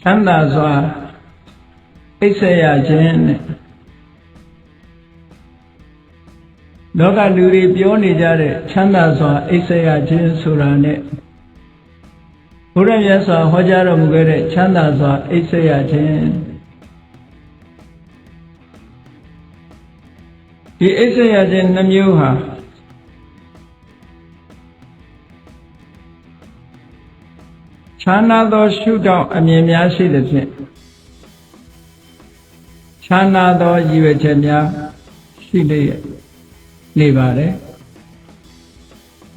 ချမ်းသာစွာအိပ်စက်ရခြင်းနဲ့လောကလူတွေပြောနေကြတဲ့ချမ်းသာစွာအိပ်စက်ရခြင်းဆိုတာနဲ့ဘုရားမြတ်စွာဟောကြားတော်မူခဲ့တဲ့ချမ်းသာစွာအိပ်စက်ရခြင်းဒီအိပ်စက်ရခြင်းနှမျိုးဟာခြားနာသောရှုထောင့်အမြင်များရှိသဖြင့်ခြားနာသောရည်ရွယ်ချက်များရှိလျက်နေပါတယ်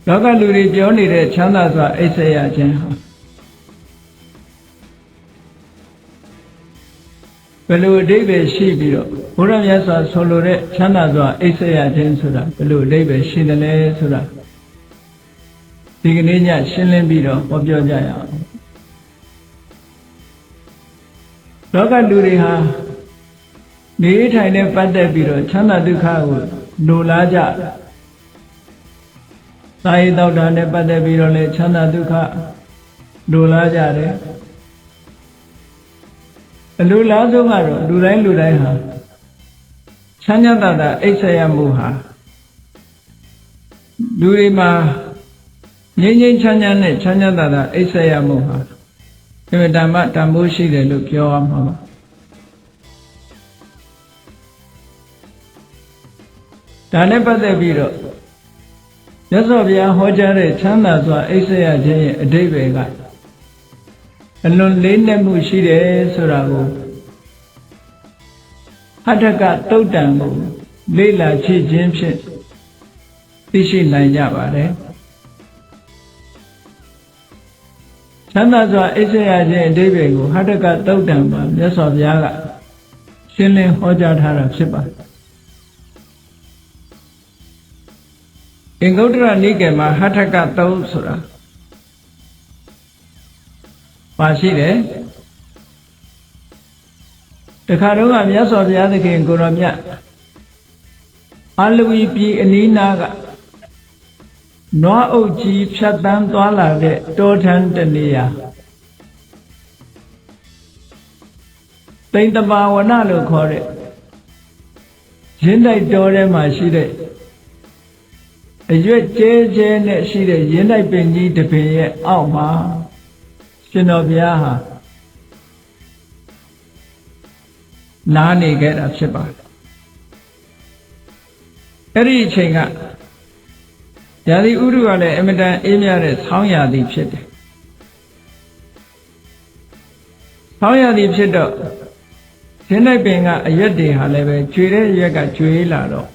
လောကလူတွေပြောနေတဲ့ချမ်းသာစွာအိပ်စက်ရခြင်းဟာဘယ်လိုအဓိပ္ပာယ်ရှိပြီးတော့ဘုရားမြတ်စွာဆိုလိုတဲ့ချမ်းသာစွာအိပ်စက်ရခြင်းဆိုတာဘယ်လိုအဓိပ္ပာယ်ရှိတယ်လဲဆိုတာဒီကနေ့ညရှင်းလင်းပြီးတော့ဟောပြောကြရအောင်လောကလူတွေဟာနေထိုင်နဲ့ပတ်သက်ပြီးတော့ချမ်းသာဒုက္ခကိုလိုလားကြသာယတောက်တာနဲ့ပတ်သက်ပြီးတော့လည်းချမ်းသာဒုက္ခလိုလားကြတယ်အလိုလားဆုံးကတော့လူတိုင်းဟာချမ်းသာတာအိပ်စက်ရမှုဟာလူတွေမှာငြိမ်းငြိမ်းချမ်းချမ်းနဲ့ချမ်းသာတာအိပ်စက်ရမှုဟာအမှန်တမ်းတန်ဖိုးရှိတယ်လို့ပြောရမှာပါဒါနဲ့ပတ်သက်ပြီးတော့မြတ်စွာဘုရားဟောကြားတဲ့ချမ်းသာစွာအိပ်စက်ရခြင်းရဲ့အဓိပ္ပာယ်ကအလွန်လေးနက်မှုရှိတယ်ဆိုတာကိုဟဋ္ဌကသုတ်တံကိုလေ့လာကြည့်ခြင်းဖြင့်သိရှိနိုင်ကြပါတယ်ချမ်းသာစွာအိပ်စက်ရခြင်းအဓိပ္ပာယ်ကိုဟဋ္ဌကသုတ်တံမှာမြတ်စွာဘုရားကရှင်းလင်းဟောကြားထားတာဖြစ်ပါတယ်အင်္ဂုတ္တရနိကေမှာဟဋ္ဌကသုတ်ဆိုတာပါရှိတယ်တခါတော့ကမြတ်စွာဘုရားသခင်ကိုရောမြတ်အာလဝီပြည်အနီးနားကနွားအုပ်ကြီးဖြတ်တန်းသွားလာတဲ့တောထန်းတနေရာတိန်တပါဝနလို့ခေါ်တဲ့ရင်းတိုက်တောထဲမှာရှိတဲ့အရွက်ကျဲကျဲနဲ့ရှိတဲ့ရင်းတိုက်ပင်ကြီးတစ်ပင်ရဲ့အောက်မှာရှင်တော်ဘုရားဟာနားနေခဲ့တာဖြစ်ပါတယ်အဲ့ဒီအချိန်ကရာသီဥတုကလည်းအမတန်အေးမြတဲ့ဆောင်းရာသီဖြစ်တယ်ဆောင်းရာသီဖြစ်တော့ရင်းတိုက်ပင်ကအရွက်တွေဟာလည်းပဲကျွေတဲ့အရွက်ကကျွေးလာတော့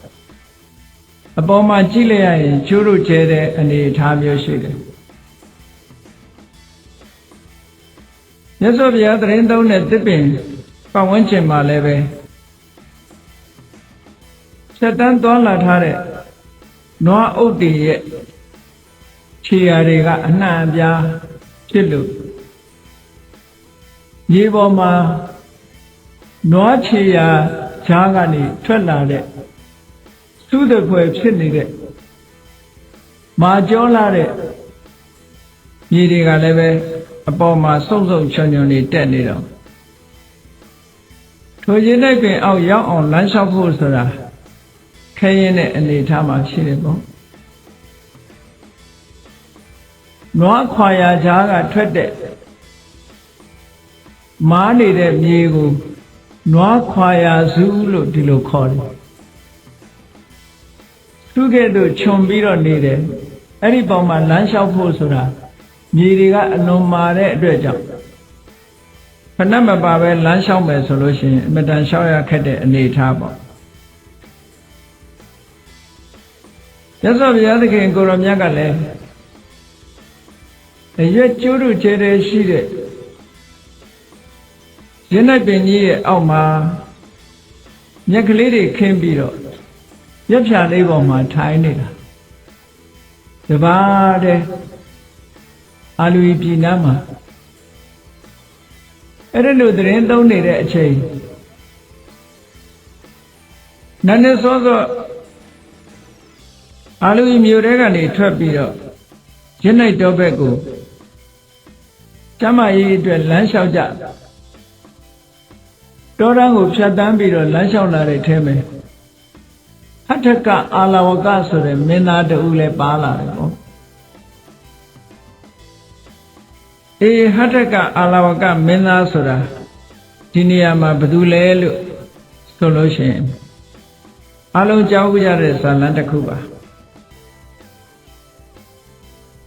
အပေါ်မှာကြည့်လိုက်ရရင်ကျိုးတို့ကျဲတဲ့အနေအထားမျိုးရှိတယ်မြတ်စွာဘုရားသရင်သုံးတဲ့တစ်ပင်ပတ်ဝန်းကျင်မှာလည်းပဲဖြတ်တန်းသွားလာထားတဲ့နွားအုပ်တွေရဲ့ခြေရာတွေကအနှံ့အပြားဖြစ်လို့မြေပေါ်မှာနွားခြေရာဂျားကနေထွက်လာတဲ့သုဒဖွယ်ဖြစ်နေတဲ့မာကျောလာတဲ့မြေတွေကလည်းပဲအပေါ်မှာစုံစုံချွန်ချွန်နေတက်နေတော့ထိုရင်းတိုက်ပင်အောက်ရောက်အောင်လမ်းလျှောက်ဖို့ဆိုတာခဲရင်တဲ့အနေထားမှာရှိတယ်ပေါ့နွားခွာရာကြားကထွက်တဲ့မားနေတဲ့မြေကိုနွားခွာရာစုလို့ဒီလိုခေါ်တယ်သူကဲ့သို့ခြုံပြီးတော့နေတယ်အဲ့ဒီပုံမှာလမ်းလျှောက်ဖို့ဆိုတာမြေတွေကအလွန်မာတဲ့အတွက်ကြောင့်ဖဏမပါပဲလမ်းလျှောက်မယ်ဆိုလို့ရှိရင်အမတန်လျှောက်ရခက်တဲ့အနေအထားပေါ့ရသော်ဘုရားသခင်ကိုရောမြတ်ကလည်းအရွက်ကျိုးတို့ကျဲတဲ့ရှိတဲ့ရင်းနိုင်ပင်ကြီးရဲ့အောက်မှာမြက်ကလေးတွေခင်းပြီးတော့ရက်ဖြာလေးပေါ်မှာထိုင်နေတာတပါးတဲ့အာလူပြည်နားမှာအဲ့ဒါလို့သတင်းသုံးနေတဲ့အချိန်နန်းနေစောစောအာလူမြို့ထဲကနေထွက်ပြီးတော့ရင်းနိုင်တော်ဘက်ကိုကျမကြီးအတွက်လမ်းလျှောက်ကြ တောတန်းကိုဖြတ်တန်းပြီးတော့လမ်းလျှောက်လာတဲ့ထဲမှာဟဋ္ဌကအာလဝကဆိုတဲ့မင်းသားတဦးလည်းပါလာတယ်ပေါ့ဟဋ္ဌကအာလဝကမင်းသားဆိုတာဒီနေရာမှာဘယ်သူလဲလို့ဆိုလို့ရှိရင်အလုံးကြောက်ကြတဲ့ဇာလံတစ်ခုပါ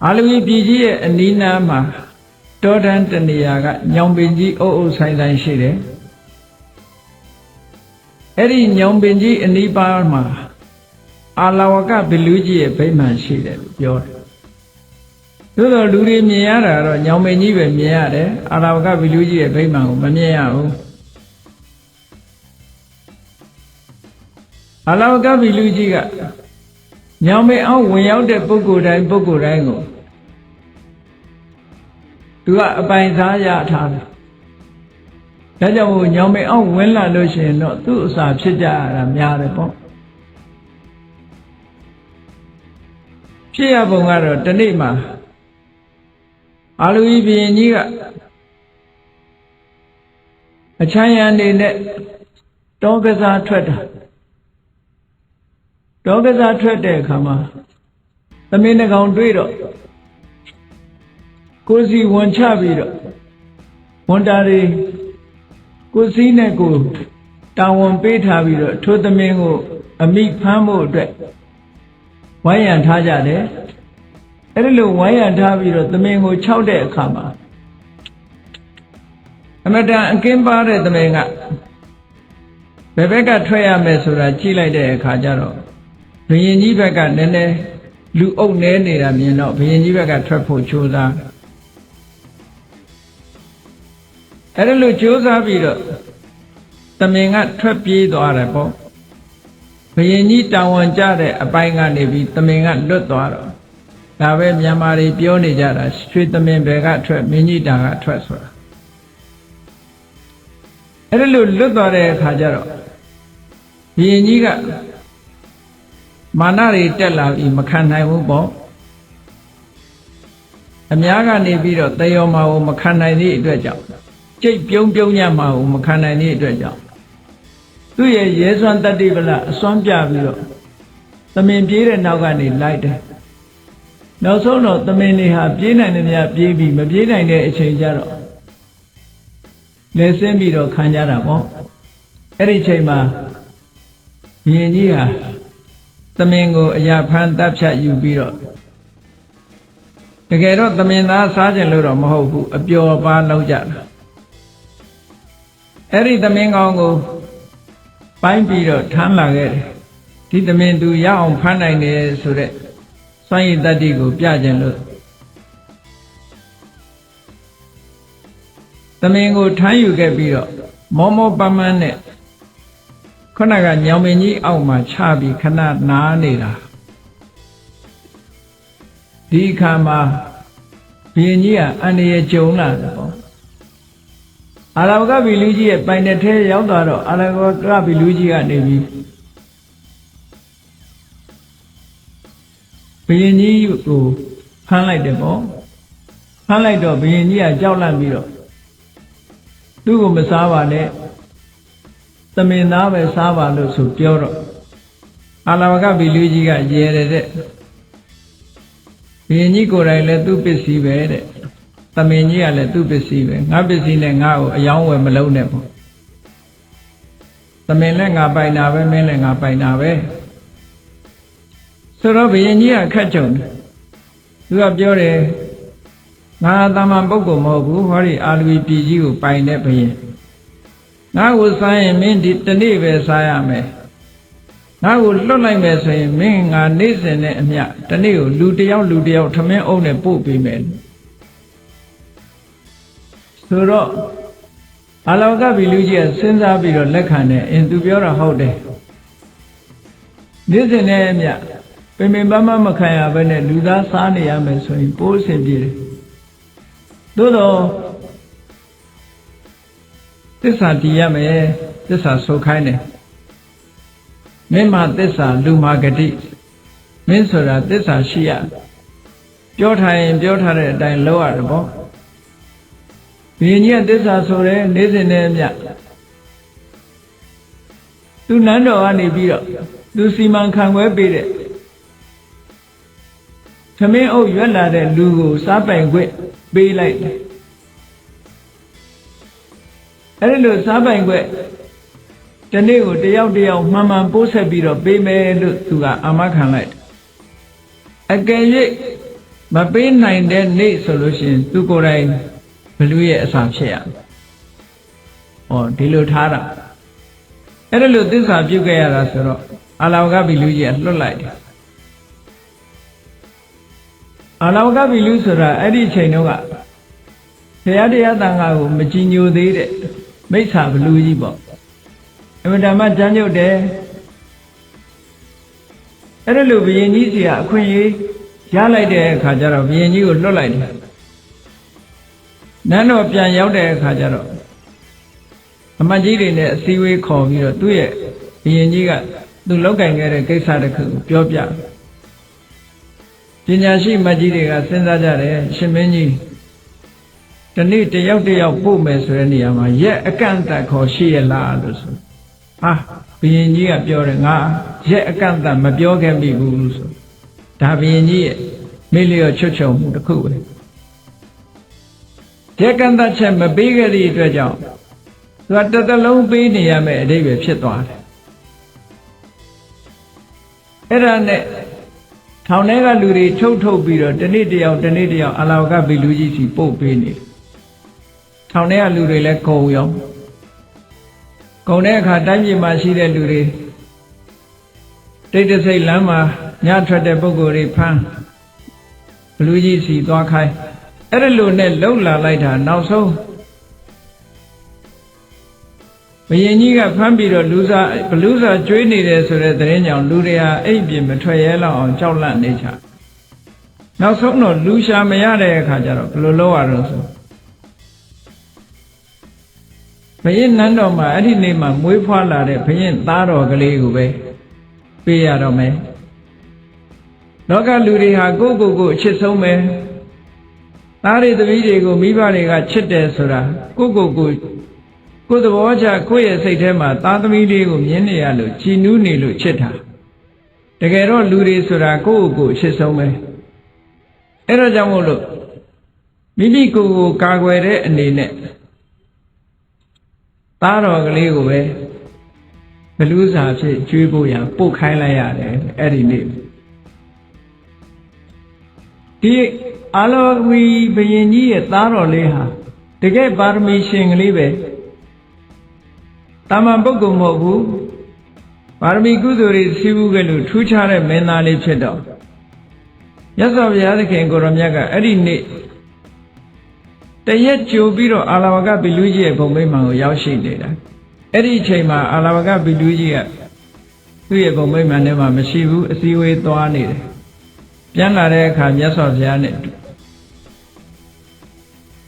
အာလဝီပြည်ကြီးရဲ့အနီးနားမှာတောတန်းတနေရာကညောင်ပင်ကြီးအုပ်အုပ်ဆိုင်ဆိုင်ရှိတယ်အဲ့ဒီညောင်ပင်ကြီးအနီးပါးမှာအာလဝကဘီလူကြီးရဲ့ဗိမာန်ရှိတယ်လို့ပြောတယ်သို့တော်လူတွေမြင်ရတာတော့ညောင်ပင်ကြီးပဲမြင်ရတယ်အာလဝကဘီလူကြီးရဲ့ဗိမာန်ကိုမမြင်ရဘူးအာလဝကဘီလူကြီးကညောင်ပင်အောင်ဝင်ရောက်တဲ့ပုဂ္ဂိုလ်တိုင်းကိုသူကအပိုင်စားရထားတယ်ဒါကြောင့်ညောင်ပင်အောင်ဝင်လာလို့ရှိရင်တော့သူ့အစာဖြစ်ကြရတာများတယ်ပေါ့ဖြစ်ရပုံကတော့ဒီနေ့မှာအာလူကြီးဘုရင်ကြီးကအချမ်းရံနေနဲ့တောကစားထွက်တာတောကစားထွက်တဲ့အခါမှာသမင်းနှကောင်တွေ့တော့ကိုယ်စီဝန်ချပြီးတော့ဝန်တာတွေကိုယ်စီနဲ့ကိုတာဝန်ပေးထားပြီးတော့ထိုသမင်းကိုအမိဖမ်းဖို့အတွက်ဝိုင်းရံထားကြတယ်အဲ့ဒီလိုဝိုင်းရံထားပြီးတော့သမင်းကိုခြောက်တဲ့အခါမှာအမတန်အကင်းပါတဲ့သမင်းကဘယ်ဘက်ကထွက်ရမယ်ဆိုတာကြည့်လိုက်တဲ့အခါကျတော့ဘုရင်ကြီးဘက်ကနည်းနည်းလူအုပ်နေနေတာမြင်တော့ဘုရင်ကြီးဘက်ကထွက်ဖို့ကြိုးစားအဲ့ဒါလို့ကြိုးစားပြီးတော့သမင်ကထွက်ပြေးသွားတယ်ပေါ့ဘုရင်ကြီးတာဝန်ကျတဲ့အပိုင်းကနေပြီးသမင်ကလွတ်သွားတော့ဒါပဲမြန်မာတွေပြောနေကြတာရွှေသမင်ဘယ်ကထွက်မင်းကြီးတာကထွက်ဆိုတာအဲ့ဒါလို့လွတ်သွားတဲ့အခါကျတော့ဘုရင်ကြီးကမာနတွေတက်လာပြီးမခံနိုင်ဘူးပေါ့အများကနေပြီးတော့တေယောမာကိုမခံနိုင်သည့်အတွက်ကြောင့်ကြိတ်ပြုံးညမှာကိုမခံနိုင်သည့်အတွက်ကြောင့်သူ့ရဲ့ရဲစွမ်းတတ္တိပလအစွမ်းပြပြီးတော့သမင်ပြေးတဲ့နောက်ကနေလိုက်တယ်နောက်ဆုံးတော့သမင်တွေဟာပြေးနိုင်တယ်များပြေးပြီးမပြေးနိုင်တဲ့အချိန်ကျတော့လဲဆင်းပြီးတော့ခံကြတာပေါ့အဲ့ဒီအချိန်မှာဘုရင်ကြီးဟာသမင်ကိုအရာဖမ်းတပ်ဖြတ်ယူပြီးတော့တကယ်တော့သမင်သားစားကြလို့တော့မဟုတ်ဘူးအပျော်ပါလောက်ကြတာအဲ့ဒီသမင်ကောင်ကိုပိုင်းပြီးတော့ထမ်းလာခဲ့တယ်ဒီသမင်သူရအောင်ဖမ်းနိုင်တယ်ဆိုတဲ့စွမ်းရည်တတ္တိကိုပြခြင်းလို့သမင်ကိုထမ်းယူခဲ့ပြီးတော့မောမောပန်းပန်းနဲ့ခုနကညောင်ပင်ကြီးအောက်မှာချပြီးခဏနားနေတာဒီအခါမှာဘုရင်ကြီးကအန္တရာယ်ကြုံလာတယ်ပေါ့အာလဝကဘီလူကြီးရဲ့ပိုင်တဲ့ထဲရောက်သွားတော့အာလဝကဘီလူကြီးကနေပြီးဘုရင်ကြီးကိုဖမ်းလိုက်တယ်ပေါ့ဖမ်းလိုက်တော့ဘုရင်ကြီးကကြောက်လန့်ပြီးတော့သူ့ကိုမစားပါနဲ့သမင်သားပဲစားပါလို့ဆိုပြောတော့အာလဝကဘီလူကြီးကရဲတယ်တဲ့ဘုရင်ကြီးကိုယ်တိုင်လည်းသူ့ပစ္စည်းပဲတဲ့သမင်ကြီးကလည်းသူ့ပစ္စည်းပဲငါပစ္စည်းနဲ့ငါ့ကိုအယောင်းဝယ်မလုံးနဲ့ပေါ့သမင်လည်းငါပိုင်တာပဲမင်းလည်းငါပိုင်တာပဲဆိုတော့ဘုရင်ကြီးကခက်ကြုံတယ်သူကပြောတယ်ငါသာမန်ပုဂ္ဂိုလ်မဟုတ်ဘူးဟောဒီအာလူပြည်ကြီးကိုပိုင်တဲ့ဘုရင်ငါ့ကိုစားရင်မင်းဒီတနေ့ပဲစားရမယ်ငါ့ကိုလွတ်လိုက်မယ်ဆိုရင်မင်းငါနေ့စဉ်နဲ့အမျှတနေ့ကိုလူတယောက်ထမင်းအုပ်နဲ့ပို့ပေးမယ်ဆိုတော့အာလောကဘီလူကြီးကစဉ်းစားပြီးတော့လက်ခံတယ်အင်းသူပြောတာဟုတ်တယ်နေ့စဉ်နဲ့အမျှပင်ပင်ပန်းပန်းမခံရဘဲနဲ့လူသားစားနေရမယ်ဆိုရင်ပိုးအဆင်ပြေတယ်သို့တော့သစ္စာတည်ရမယ်သစ္စာဆိုခိုင်းတယ်မင်းမှာသစ္စာလူမှာဂတိမင်းဆိုတာသစ္စာရှိရပြောထားရင်ပြောထားတဲ့အတိုင်းလုပ်ရတယ်ပေါ့ဘုရင်ကြီးကသစ္စာဆိုတယ်နေ့စဉ်နဲ့အမျှ သူနန်းတော်ကနေပြီးတော့သူစီမံခန့်ခွဲပေးတဲ့သမင်းအုပ်ရွက်လာတဲ့လူကိုစားပိုင်ခွင့်ပေးလိုက်တယ်အဲ့ဒီလိုစားပိုင်ခွင့်ဒီနေ့ကိုတယောက်တယောက်မှန်မှန်ပို့ဆက်ပြီးတော့ပေးမယ်လို့သူကအာမခံလိုက်အကယ်၍မပေးနိုင်တဲ့နေ့ဆိုလို့ရှိရင်သူကိုယ်တိုင်ဘလူရဲ့အစာဖြစ်ရဟောဒီလိုထားတာအဲ့ဒါလို့သစ္စာပြုခဲ့ရတာဆိုတော့အာလဝကဘီလူကြီးကလွတ်လိုက်တယ်အာလဝကဘီလူဆိုတာအဲ့ဒီချိန်တုန်းကဘုရားတရားတန်ခါကိုမကြည်ညိုသေးတဲ့မိစ္ဆာဘလူကြီးပေါ့အမှန်တမ်းကြမ်းကြုတ်တယ်အဲ့ဒါလို့ဘုရင်ကြီးစီကအခွင့်အရေးရလိုက်တဲ့အခါကျတော့ဘုရင်ကြီးကိုလွတ်လိုက်တယ်နန်းတော်ပြန်ရောက်တဲ့အခါကျတော့အမတ်ကြီးတွေနဲ့အစည်းအဝေးခေါ်ပြီးတော့သူ့ရဲ့ဘုရင်ကြီးကသူလောက်ကင်ခဲ့တဲ့ကိစ္စတစ်ခုပြောပြပညာရှိမတ်ကြီးတွေကစဉ်းစားကြတယ်ရှင်မင်းကြီးဒီနေ့တယောက်တယောက်ပို့မယ်ဆိုတဲ့နေရာမှာရက်အကန့်အသတ်ခေါ်ရှိရလားလို့ဆိုဟာဘုရင်ကြီးကပြောတယ်ငါရက်အကန့်အသတ်မပြောခဲ့မိဘူးဆိုဒါဘုရင်ကြီးရဲ့မေ့လျော့ချွတ်ချုံမှုတစ်ခုပဲရက်ကန့်သက်ချက်မပေးခဲ့သည့်အတွက်ကြောင့်သူကတစ်သလုံးပေးနေရမယ်အဓိပ္ပာယ်ဖြစ်သွားတယ်အဲ့ဒါနဲ့ထောင်ထဲကလူတွေထုတ်ပြီးတော့တနေ့တယောက်အလာဝကဘီလူကြီးစီပို့ပေးနေထောင်ထဲကလူတွေလည်းကုန်ရောကုန်တဲ့အခါတိုင်းပြည်မှာရှိတဲ့လူတွေတိတ်တဆိတ်လမ်းမှာညထွက်တဲ့ပုဂ္ဂိုလ်တွေဖမ်းဘလူကြီးစီသွားခိုင်းအဲ့ဒါလိုနဲ့လှုပ်လာလိုက်တာနောက်ဆုံးဘုရင်ကြီးကဖမ်းပြီးတော့ဘလူစာကျွေးနေတယ်ဆိုတဲ့သတင်းကြောင့်လူတွေဟာအိပ်ပြင်မထွက်ရဲလောက်အောင်ကြောက်လန့်နေကြနောက်ဆုံးတော့လူရှာမရတဲ့အခါကျတော့ဘယ်လိုလုပ်ရတော့ဆိုဘုရင်နန်းတော်မှာအဲ့ဒီနေ့မှာမွေးဖွားလာတဲ့ဘုရင်သားတော်ကလေးကိုပဲပေးရတော့မယ်လောကလူတွေဟာကိုယ့်ကိုယ်အချစ်ဆုံးပဲသားတွေသမီးတွေကိုမိဘတွေကချစ်တယ်ဆိုတာကိုယ့်ကိုယ်သဘောကျကိုယ့်ရဲ့စိတ်ထဲမှာသားသမီးလေးကိုမြင်နေရလို့ကြည်နူးနေလို့ချစ်တာတကယ်တော့လူတွေဆိုတာကိုယ့်ကိုယ်အချစ်ဆုံးပဲအဲ့ဒါကြောင့်မို့လို့မိမိကိုယ်ကိုကာကွယ်တဲ့အနေနဲ့သားတော်ကလေးကိုပဲဘလူစာဖြစ်ကျွေးဖို့ရပို့ခိုင်းလိုက်ရတယ်အဲ့ဒီနေ့ဒီအာလောဝီဘုရင်ကြီးရဲ့သားတော်လေးဟာတကယ်ပါရမီရှင်ကလေးပဲတာမန်ပုဂ္ဂိုလ်မဟုတ်ဘူးပါရမီကုသိုလ်တွေစီးပူးခဲ့လို့ထူးခြားတဲ့မင်းသားလေးဖြစ်တော့မြတ်စွာဘုရားသခင်ကိုရောမြတ်ကအဲ့ဒီနေ့တရက်ကြိုပြီးတော့အာလဝကဘီလူကြီးရဲ့ဘုံမိမ္မာန်ကိုရောက်ရှိနေတာအဲ့ဒီအချိန်မှာအာလဝကဘီလူကြီးကသူ့ရဲ့ဘုံမိမ္မာန်ထဲမှာမရှိဘူးအစည်းအဝေးသွားနေတယ်ပြန်လာတဲ့အခါမြတ်စွာဘုရားနဲ့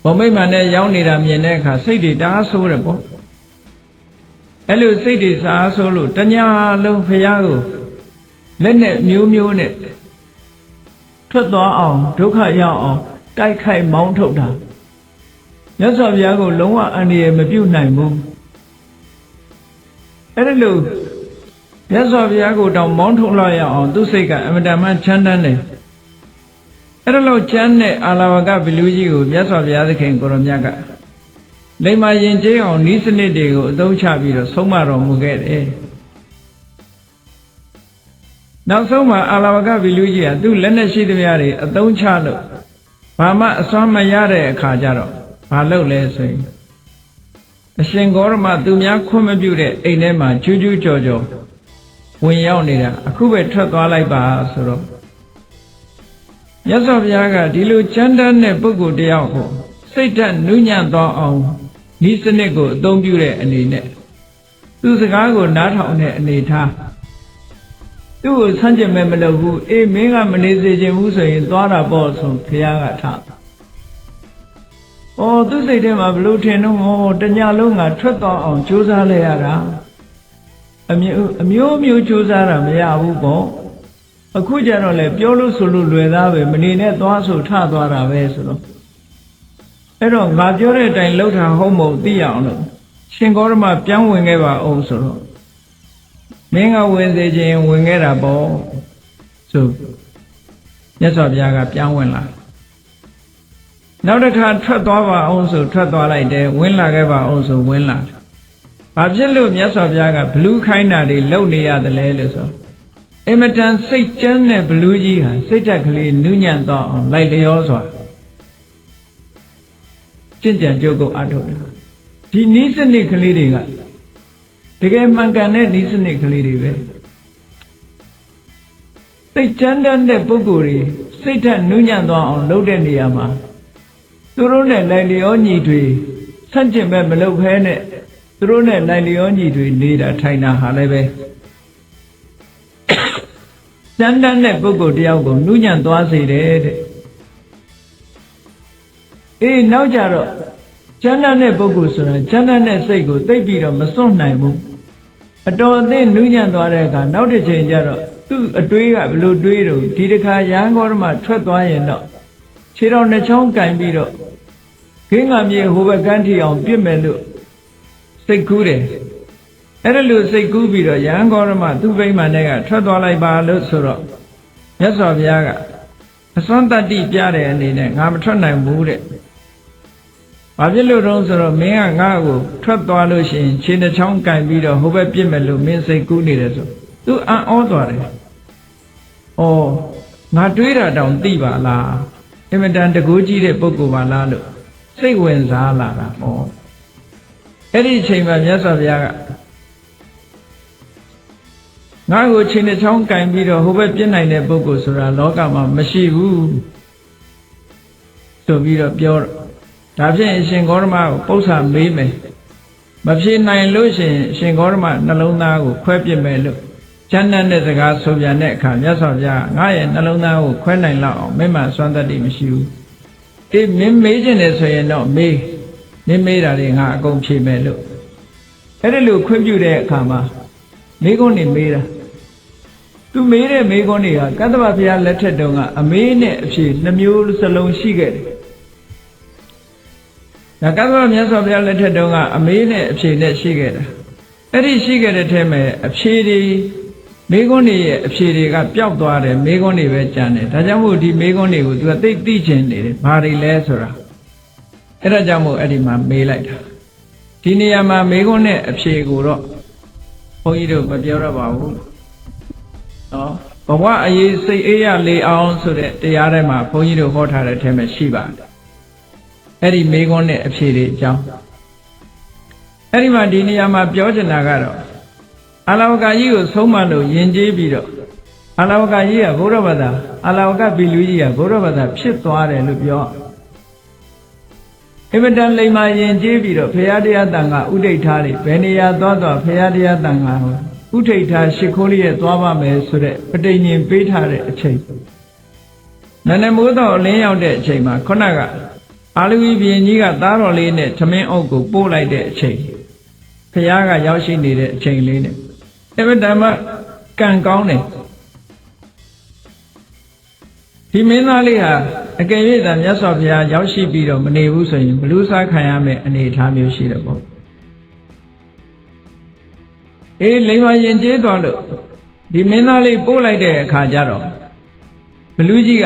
ဘုံမိမ္မာန်နဲ့ရောက်နေတာမြင်တဲ့အခါစိတ်တွေတအားဆိုးတယ်ပေါ့အဲ့လိုစိတ်တွေစားဆိုးလို့တညာလုံးဘုရားကိုလက်နဲ့မျိုးနဲ့ထွက်သွားအောင်ဒုက္ခရောက်အောင်တိုက်ခိုက်မောင်းထုတ်တာမြတ်စွာဘုရားကိုလုံးဝအန္တရာယ်မပြုနိုင်ဘူးအဲ့ဒါလို့မြတ်စွာဘုရားကိုတောင်မောင်းထုတ်လိုက်ရအောင်သူ့စိတ်ကအမတန်မှချမ်းသာတယ်အဲ့ဒါလို့ချမ်းတဲ့အာလဝကဘီလူကြီးကိုမြတ်စွာဘုရားသခင်ကိုရောမြတ်ကလိမ္မာရင်ကျေးအောင်ဤစနစ်တွေကိုအသုံးချပြီးတော့ဆုံးမတော်မူခဲ့တယ်နောက်ဆုံးမှာအာလဝကဘီလူကြီးကသူ့လက်နဲ့ရှိသမျှတွေအသုံးချလို့ဘာမှအစွမ်းမရတဲ့အခါကျတော့ဘာလုပ်လဲဆိုရင်အရှင်ဂေါရမသူများခွင့်မပြုတဲ့အိမ်ထဲမှာကျူးကျူးကြော်ကြော်ဝင်ရောက်နေတာအခုပဲထွက်သွားလိုက်ပါဆိုတော့မြတ်စွာဘုရားကဒီလိုချမ်းသာတဲ့ပုဂ္ဂိုလ်တယောက်ကိုစိတ်ဓာတ်နုညံ့သွားအောင်ဤစနစ်ကိုအသုံးပြုတဲ့အနေနဲ့သူစကားကိုနားထောင်တဲ့အနေထားသူ့ကိုဆန့်ကျင်မဲ့မလုပ်ဘူးအေးမင်းကမနေစေချင်ဘူးဆိုရင်သွားတာပေါ့ဆိုဘုရားကထားသူ့စိတ်ထဲမှာဘလို့ထင်တော့တညလုံးကထွက်သွားအောင်ကြိုးစားလိုက်ရတာအမျိုးကြိုးစားတာမရဘူးပေါ့အခုကျတော့လေပြောလို့ဆိုလို့လွယ်သားပဲမနေနဲ့သွားဆိုထသွားတာပဲဆိုတော့အဲ့တော့ငါပြောတဲ့အတိုင်းလှုပ်တာဟုတ်မဟုတ်သိရအောင်လို့ရှင်ဂေါရမပြန်ဝင်ခဲ့ပါအောင်ဆိုတော့ မင်းကဝင်စေခြင်းဝင်ခဲ့တာပေါ့ဆိုမြတ်စွာဘုရားကပြောင်းဝင်လာနောက်တစ်ခါထွက်သွားပါအောင်ဆိုထွက်သွားလိုက်တယ်ဝင်လာခဲ့ပါအောင်ဆိုဝင်လာတယ်ဘာဖြစ်လို့မြတ်စွာဘုရားကဘလူးခိုင်းတာတွေလုပ်နေရတယ်လဲလို့ဆိုအမတန်စိတ်ကျမ်းတဲ့ဘလူးကြီးဟာစိတ်ဓာတ်ကလေးနုညံ့တော့အောင်လိုက်လျောစွာကျင့်ကြံကြုတ်ကိုအထုတ်တယ်ဒီနည်းစနစ်ကလေးတွေကတကယ်မှန်ကန်တဲ့နည်းစနစ်ကလေးတွေပဲစိတ်ကျမ်းတဲ့ပုဂ္ဂိုလ်တွေစိတ်ဓာတ်နုညံ့သွားအောင်လုပ်တဲ့နေရာမှာသူတို့နဲ့လိုက်လျောညီတွေဆန့်ကျင်ဘက်မလုပ်ဖဲနဲ့သူတို့နဲ့လိုက်လျောညီတွေနေတာထိုင်တာဟာလည်းပဲကျမ်းတဲ့ပုဂ္ဂိုလ်တယောက်ကိုနုညံ့သွားစေတယ်တဲ့နောက်ကြတော့ကျမ်းတဲ့ပုဂ္ဂိုလ်ဆိုတာကျမ်းတဲ့စိတ်ကိုသိပ်ပြီးတော့မစွန့်နိုင်ဘူးအတော်အသင့်နူးညံ့သွားတဲ့အခါနောက်တစ်ချိန်ကျတော့သူ့အတွေးကဘလို့တွေးတော့ဒီတစ်ခါရဟန်းဂေါရမထွက်သွားရင်တော့ခြေတော်နှစ်ချောင်းကင်ပြီးတော့ခင်းငါမြေဟိုဘက်ကန်းထီအောင်ပြစ်မယ်လို့စိတ်ကူးတယ်အဲ့ဒါလို့စိတ်ကူးပြီးတော့ရဟန်းဂေါရမသူ့ဗိမာန်ထဲကထွက်သွားလိုက်ပါလို့ဆိုတော့မြတ်စွာဘုရားကအစွမ်းတတ္တိပြတဲ့အနေနဲ့ငါမထွက်နိုင်ဘူးတဲ့ဘာဖြစ်လို့တုံးဆိုတော့မင်းကငါ့ကိုထွက်သွားလို့ရှိရင်ခြေနှချောင်းကင်ပြီးတော့ဟိုဘက်ပြစ်မယ်လို့မင်းစိတ်ကူးနေတယ်ဆိုသူအံ့ဩသွားတယ်။အော်ငါတွေးတာတောင်သိပါလား။အင်မတန်တကူးကြီးတဲ့ပုဂ္ဂိုလ်ပါလားလို့စိတ်ဝင်စားလာတာဟော။အဲ့ဒီအချိန်မှာမြတ်စွာဘုရားကငါ့ကိုခြေနှချောင်းကင်ပြီးတော့ဟိုဘက်ပြစ်နိုင်တဲ့ပုဂ္ဂိုလ်ဆိုတာလောကမှာမရှိဘူးဆိုပြီးတော့ပြောတော့ဒါဖြင့်အရှင်ဂေါရမကိုပု္ပ္ပာမေးမယ်မဖြေနိုင်လို့ရှိရင်အရှင်ဂေါရမနှလုံးသားကိုခွဲပစ်မယ်လို့ကျမ်းတဲ့စကားဆိုပြန်တဲ့အခါမြတ်စွာဘုရားငါရဲ့နှလုံးသားကိုခွဲနိုင်လောက်အောင်မင်းမစွမ်းတတ်တိမရှိဘူးမင်းမေးခြင်းတယ်ဆိုရင်တော့မေးမင်းမေးတာတွေငါအကုန်ဖြေမယ်လို့အဲ့ဒီလိုခွင့်ပြုတဲ့အခါမှာမိကုန်းနေမေးတာသူမေးတဲ့မိကုန်းတွေကကတ္တဗဘုရားလက်ထက်တုန်းကအမေးနဲ့အဖြေနှမျိုးစလုံးရှိခဲ့တယ်ဒါကတ္တဗမြတ်စွာဘုရားလက်ထက်တုန်းကအမေးနဲ့အဖြေနဲ့ရှိခဲ့တာအဲ့ဒီရှိခဲ့တဲ့ထဲမှာအဖြေတွေမိကုန်းတွေရဲ့အဖြေတွေကပျောက်သွားတယ်မိကုန်းတွေပဲကျန်တယ်ဒါကြောင့်မို့ဒီမိကုန်းတွေကိုသူကသိချင်နေတယ်ဘာတွေလဲဆိုတာအဲ့ဒါကြောင့်မို့အဲ့ဒီမှာမေးလိုက်တာဒီနေရာမှာမိကုန်းနဲ့အဖြေကိုတော့ဘုန်းကြီးတို့မပြောရပါဘူးနော်ဘဝအရေးစိတ်အေးရလေအောင်ဆိုတဲ့တရားထဲမှာဘုန်းကြီးတို့ဟောထားတဲ့ထဲမှာရှိပါတယ်အဲ့ဒီမိကုန်းနဲ့အဖြေတွေအကြောင်းအဲ့ဒီမှာဒီနေရာမှာပြောချင်တာကတော့အာလဝကကြီးကိုဆုံးမလို့ယဉ်ကျေးပြီးတော့အာလဝကကြီးကဘုရားဘာသာအာလဝကဘီလူကြီးကဘုရားဘာသာဖြစ်သွားတယ်လို့ပြောအမတန်လိမ္မာယဉ်ကျေးပြီးတော့ဘုရားတရားတန်ခါဥဒိဋ္ဌာတွေဘယ်နေရာသွားဘုရားတရားတန်ခါဥဒိဋ္ဌာရှ िख ိုးလေးရဲ့သွားပါမယ်ဆိုတဲ့ပဋိညာဉ်ပေးထားတဲ့အချိန်နန္ဒမိုးတော်လင်းရောက်တဲ့အချိန်မှာခုနကအာလူဝီဘုရင်ကြီးကသားတော်လေးနဲ့သမင်းအုပ်ကိုပို့လိုက်တဲ့အချိန်ဘုရားကရောက်ရှိနေတဲ့အချိန်လေးနဲ့အမတန်မှကံကောင်းတယ်ဒီမင်းသားလေးဟာအကယ်၍သာမြတ်စွာဘုရားရောက်ရှိပြီးတော့မနေဘူးဆိုရင်ဘလူးစားခံရမယ့်အနေအထားမျိုးရှိတယ်ပေါ့လိမ္မာရင်ကျေးသွားလို့ဒီမင်းသားလေးပို့လိုက်တဲ့အခါကျတော့ဘလူးကြီးက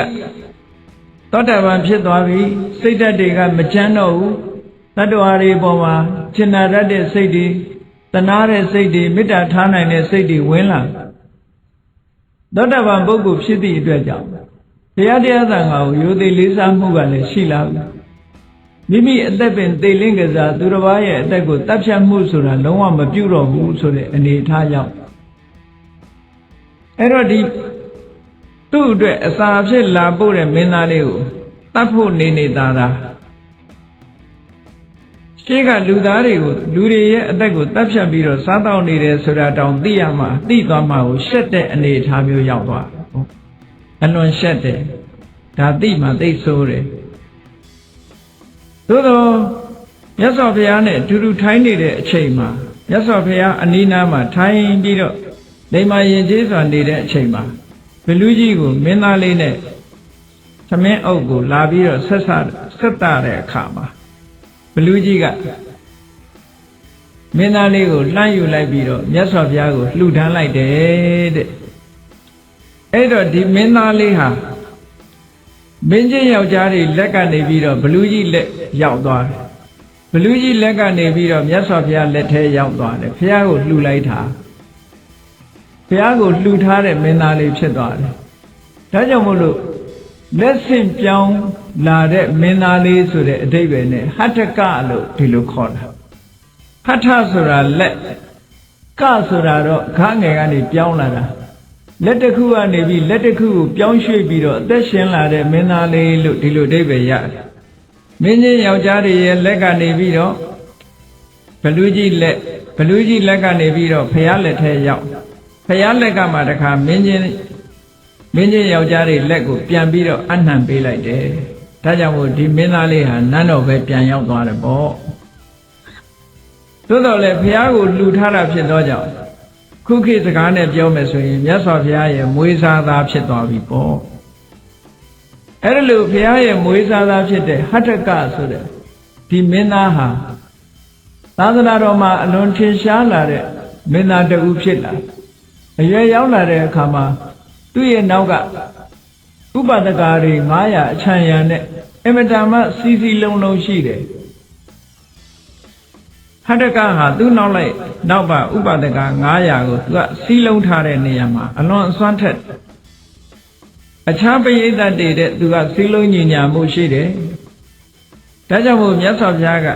သောတာပန်ဖြစ်သွားပြီစိတ်ဓာတ်တွေကမချမ်းတော့ဘူးတတ္တဝါတွေပေါ်မှာကျင်နာတတ်တဲ့စိတ်တွေတနာတဲ့စိတ်တွေမေတ္တာထားနိုင်တဲ့စိတ်တွေဝင်လာသောတာပန်ပုဂ္ဂိုလ်ဖြစ်သည့်အတွက်ကြောင့်တရားတရားသံဃာကိုရိုသေလေးစားမှုကလည်းရှိလာပြီမိမိအသက်ပင်သေလင့်ကစားသူတစ်ပါးရဲ့အသက်ကိုတပ်ဖြတ်မှုဆိုတာလုံးဝမပြုတော့ဘူးဆိုတဲ့အနေအထားကြောင့်အဲ့တော့ဒီသူ့အတွက်အစာဖြစ်လာဖို့တဲ့မင်းသားလေးကိုတတ်ဖို့နေတာရှေးကလူသားတွေကိုလူတွေရဲ့အသက်ကိုတပ်ဖြတ်ပြီးတော့စားတောင်းနေတယ်ဆိုတာတောင်သိရမှသိသွားမှကိုရှက်တဲ့အနေအထားမျိုးရောက်သွားအလွန်ရှက်တယ်ဒါသိမှသိဆိုးတယ်သို့တော့မြတ်စွာဘုရားနဲ့အတူတူထိုင်းနေတဲ့အချိန်မှာမြတ်စွာဘုရားအနီးနားမှာထိုင်းပြီးတော့လိမ္မာရင်ကျေးစွာနေတဲ့အချိန်မှာဘလူးကြီးကိုမင်းသားလေးနဲ့သမင်းအုပ်ကိုလာပြီးတော့ဆက်တာတဲ့အခါမှာဘလူးကြီးက မင်းသားလေးကိုလှမ်းယူလိုက်ပြီးတော့မြတ်စွာဘုရားကိုလှူဒန်းလိုက်တယ်တဲ့အဲ့တော့ဒီမင်းသားလေးဟာမင်းကြီးယောက်ျားတွေလက်ကနေပြီးတော့ဘလူးကြီးလက်ရောက်သွားတယ်ဘလူးကြီးလက်ကနေပြီးတော့မြတ်စွာဘုရားလက်ထဲရောက်သွားတယ်ဘုရားကိုလှူလိုက်တာဘုရားကိုလှူထားတဲ့မင်းသားလေးဖြစ်သွားတယ်ဒါကြောင့်မို့လို့လက်ဆင့်ပြောင်းလာတဲ့မင်းသားလေးဆိုတဲ့အဓိပ္ပာယ်နဲ့ဟတ္တကလို့ဒီလိုခေါ်တာဟထဆိုတာလက်ကဆိုတာတော့ခါငယ်ကနေပြောင်းလာတာလက်တစ်ခုကနေပြီးလက်တစ်ခုကိုပြောင်းရွှေ့ပြီးတော့အသက်ရှင်လာတဲ့မင်းသားလေးလို့ဒီလိုအဓိပ္ပာယ်ရတယ်မင်းကြီးယောက်ျားတွေရဲ့လက်ကနေပြီးတော့ဘလူးကြီးလက်ကနေပြီးတော့ဖျားလက်ထဲရောက်ဖျားလက်ကမှတခါမင်းကြီးယောက်ျားတွေလက်ကိုပြန်ပြီးတော့အနှံပေးလိုက်တယ်ဒါကြောင့်မို့ဒီမင်းသားလေးဟာနန်းတော်ပဲပြန်ရောက်သွားတယ်ပေါ့သို့တော်လည်းဘုရားကိုလှူထားတာဖြစ်သောကြောင့်ခုခေတ်စကားနဲ့ပြောမယ်ဆိုရင်မြတ်စွာဘုရားရဲ့မွေးစားသားဖြစ်သွားပြီပေါ့အဲ့ဒါလို့ဘုရားရဲ့မွေးစားသားဖြစ်တဲ့ဟတ္တကဆိုတဲ့ဒီမင်းသားဟာသာသနာတော်မှာအလွန်ထင်ရှားလာတဲ့မင်းသားတဦးဖြစ်လာအရွယ်ရောက်လာတဲ့အခါမှာသူ့ရဲ့နောက်ကဥပဒကာတွေ900အချမ်းရံနဲ့အမတန်မှစီစီလုံးလုံးရှိတယ်ဟတ္တကဟာသူ့နောက်ပါဥပဒက900ကိုသူကစီးလုံးထားတဲ့နေရာမှာအလွန်အစွမ်းထက်အခြားပရိသတ်တွေတဲ့သူကစီးလုံးညီညာမှုရှိတယ်ဒါကြောင့်မို့မြတ်စွာဘုရားက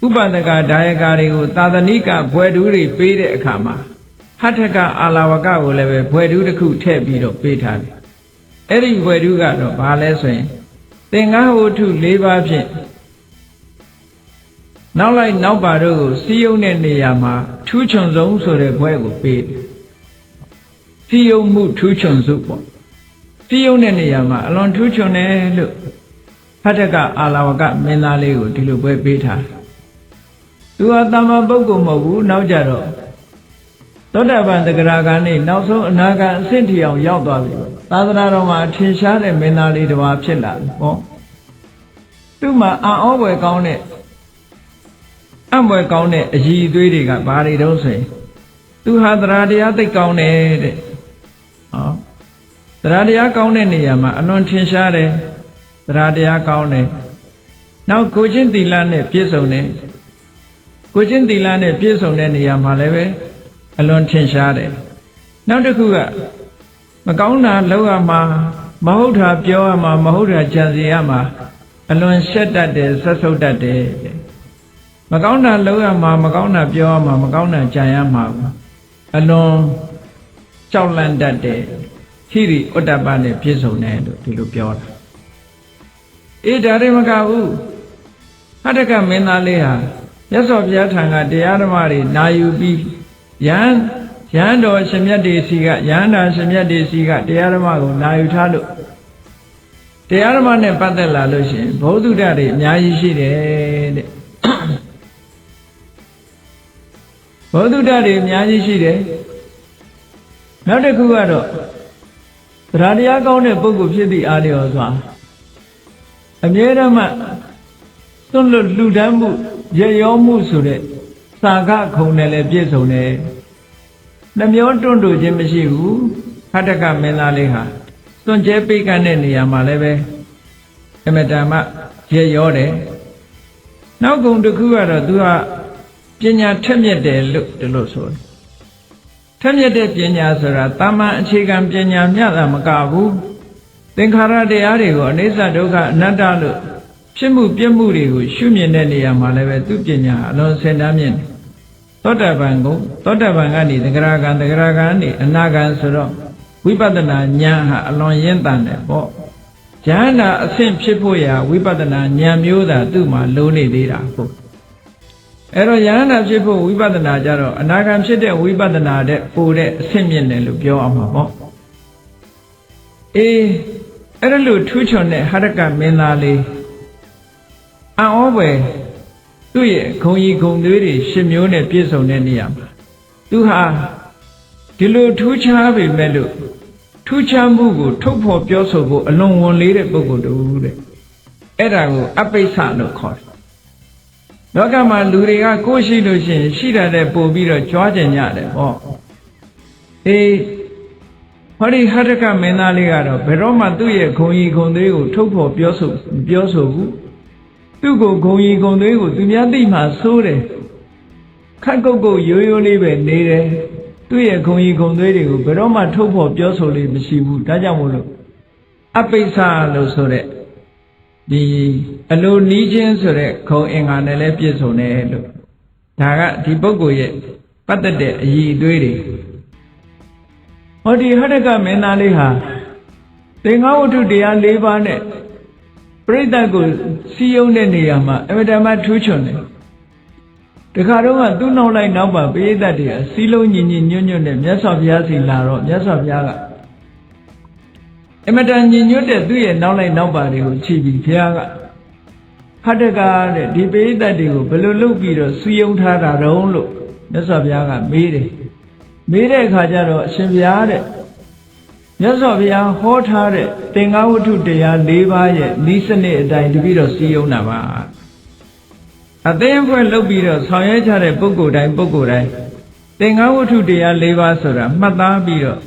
ဥပဒကဒါယကာတွေကိုသာသနိကဘွယ်ထူးတွေပေးတဲ့အခါမှာဟတ္တကအာလဝကကိုလည်းပဲဘွယ်ထူးတစ်ခုထည့်ပြီးတော့ပေးထားတယ်အဲ့ဒီဘွယ်ထူးကတော့ဘာလဲဆိုရင်သင်္ဃဝတ္ထု၄ပါးဖြင့်နောက်ပါတို့ကိုစီယုံတဲ့နေရာမှာထူးချွန်ဆုံးဆိုတဲ့ဘွဲကိုပေးတယ်စီယုံမှုထူးချွန်စုပေါ့စီယုံတဲ့နေရာမှာအလွန်ထူးချွန်တယ်လို့ဟတ္တကအာလဝကမင်းသားလေးကိုဒီလိုဘွဲပေးထားသူဟာတမ္မာပုဂ္ဂိုလ်မဟုတ်ဘူးနောက်ကြတော့သောတာပန်တဂရဂံနဲ့နောက်ဆုံးအနာဂံအဆင့်ထီအောင်ရောက်သွားပြီသာသနာတော်မှာထင်ရှားတဲ့မင်းသားလေးတစ်ပါးဖြစ်လာပြီပေါ့သူ့မှာအံ့ဩဖွယ်ကောင်းတဲ့အံ့ဖွယ်ကောင်းတဲ့အရည်အသွေးတွေကဘာတွေတုံးဆိုရင်သူဟာတရားတရားသိကောင်းတယ်တဲ့ဟောတရားတရားကောင်းတဲ့နေရာမှာအလွန်ထင်ရှားတယ်တရားတရားကောင်းတယ်နောက်ကိုချင်းသီလနဲ့ပြည့်စုံတယ်ကိုချင်းသီလနဲ့ပြည့်စုံတဲ့နေရာမှာလည်းပဲအလွန်ထင်ရှားတယ်နောက်တစ်ခုကမကောင်းတာလုပ်ရမှာမဟုတ်တာပြောရမှာမဟုတ်တာကြံစီရမှာအလွန်ရှက်တတ်တယ်ဆက်ဆုပ်တတ်တယ်မကောင်းတာလုပ်ရမှာမကောင်းတာပြောရမှာမကောင်းတာကြံရမှာအလွန်ကြောက်လန့်တတ်တယ်ဟိရိဥတ္တပနဲ့ပြည့်စုံတယ်လို့ဒီလိုပြောတာအေးဒါတွေမကဘူးဟတ္တကမင်းသားလေးဟာမြတ်စွာဘုရားထံကတရားဓမ္မတွေနာယူပြီးယဟန်တော်ရှင်မြတ်တွေစီကယဟန္တာရှင်မြတ်တွေစီကတရားဓမ္မကိုနာယူထားလို့တရားဓမ္မနဲ့ပတ်သက်လာလို့ရှိရင်ဘုဒ္ဓတွေအများကြီးရှိတယ်တဲ့ဘုဒ္ဓတွေအများကြီးရှိတယ်နောက်တစ်ခုကတော့တရားတရားကောင်းတဲ့ပုဂ္ဂိုလ်ဖြစ်သည့်အားလျော်စွာအမြဲတမ်းသွန်လွတ်လူတန်းမှုရရောမှုဆိုတဲ့သာကခုံနဲ့လည်းပြည့်စုံတယ်နှမျောတွန့်တိုခြင်းမရှိဘူးဟတ္တကမင်းသားလေးဟာသွန်ကျဲပိတ်ကတဲ့နေရာမှာလည်းပဲအမတန်မှရရောတယ်နောက်ကုံတစ်ခုကတော့သူကပညာထက်မြက်တယ်လို့ဒီလိုဆိုတယ်ထက်မြက်တဲ့ပညာဆိုတာတာမန်အခြေခံပညာမျှတာမကဘူးသင်္ခါရတရားတွေကိုအနိစ္စဒုက္ခအနတ္တလို့ဖြစ်မှုပြည့်မှုတွေကိုရှုမြင်တဲ့နေရာမှာလည်းပဲသူပညာအလွန်စင်တမ်းမြင့်တယ်သောတာပန်ကနေသဂရဂံနေအနာဂံဆိုတော့ဝိပဿနာဉာဏ်ဟာအလွန်ရင့်တန်တယ်ပေါ့ဉာဏ်သာအဆင့်ဖြစ်ဖို့ရာဝိပဿနာဉာဏ်မျိုးသာသူ့မှာလိုနေသေးတာဟုတ်အဲ့တော့ဉာဏ်သာဖြစ်ဖို့ဝိပဿနာကြတော့အနာဂံဖြစ်တဲ့ဝိပဿနာတဲ့ပိုတဲ့အဆင့်မြင့်တယ်လို့ပြောအောင်ပါပေါ့အေးအဲ့ဒါလို့ထူးချွန်တဲ့ဟတ္တကမင်းသားလေးအံ့ဩဖွယ်သူ့ရဲ့ဂုံကြီးဂုံသွေးတွေရှင်မျိုးနဲ့ပြည့်စုံတဲ့နေရာမှာသူဟာဒီလိုထူးခြားပေမဲ့လို့ထူးခြားမှုကိုထုတ်ဖော်ပြောဆိုဖို့အလွန်ဝန်လေးတဲ့ပုဂ္ဂိုလ်တူတဲ့အဲ့ဒါကိုအပိစ္ဆလို့ခေါ်တယ် လောကမှာလူတွေကကိုယ်ရှိလို့ရှိရင်ရှိတာတဲ့ပို့ပြီးတော့ကြွားကြင်ကြတယ်ပေါ့အေးဟောဒီဟထကမင်းသားလေးကတော့ဘယ်တော့မှသူ့ရဲ့ဂုံကြီးဂုံသေးကိုထုတ်ဖော်ပြောဆိုဘူးသူ့ကိုဂုံကြီးဂုံသေးကိုသူများသိမှဆိုးတယ်ခက်ကုတ်ကုတ်ရိုးရိုးလေးပဲနေတယ်သူ့ရဲ့ဂုံကြီးဂုံသေးတွေကိုဘယ်တော့မှထုတ်ဖော်ပြောဆိုလို့မရှိဘူးဒါကြောင့်မို့လို့အပိစ္ဆာလို့ဆိုတဲ့ဒီအလိုနီးချင်းဆိုတဲ့ခုံအင်္ဂါနဲ့လည်းပြည့်စုံတယ်လို့ဒါကဒီပုဂ္ဂိုလ်ရဲ့ပတ်သက်တဲ့အည်အသွေးတွေဟောဒီဟထကမင်းသားလေးဟာသင်္ဃဝတ္ထုတရား၄ပါးနဲ့ပြိဿကိုစီယုံတဲ့နေရာမှာအမတမထူးချွန်တယ်တခါတော့ကသူ့နောက်လိုက်နောက်ပါပြိဿတွေကစီလုံးညီညီညွတ်ညွတ်နဲ့မြတ်စွာဘုရားစီလာတော့မြတ်စွာဘုရားကအမတန်ညီညွတ်တဲ့သူ့ရဲ့နောက်လိုက်နောက်ပါတွေကိုခြိပြီးဘုရားကဟထကတဲ့ဒီပြိဿတွေကိုဘယ်လိုလုပ်ပြီးတော့စီယုံထားတာတုံးလို့မြတ်စွာဘုရားကမေးတယ်မေးတဲ့အခါကျတော့အရှင်ဘုရားတဲ့မြတ်စွာဘုရားဟောထားတဲ့သင်္ဃဝတ္ထုတရား၄ပါးရဲ့ဤစနစ်အတိုင်းတပြီးတော့စီယုံတာပါအသိအဖွဲ့လုပ်ပြီးတော့ဆောင်ရွက်ကြတဲ့ပုဂ္ဂိုလ်တိုင်းသင်္ဃဝတ္ထုတရား၄ပါးဆိုတာမှတ်သားပြီးတော့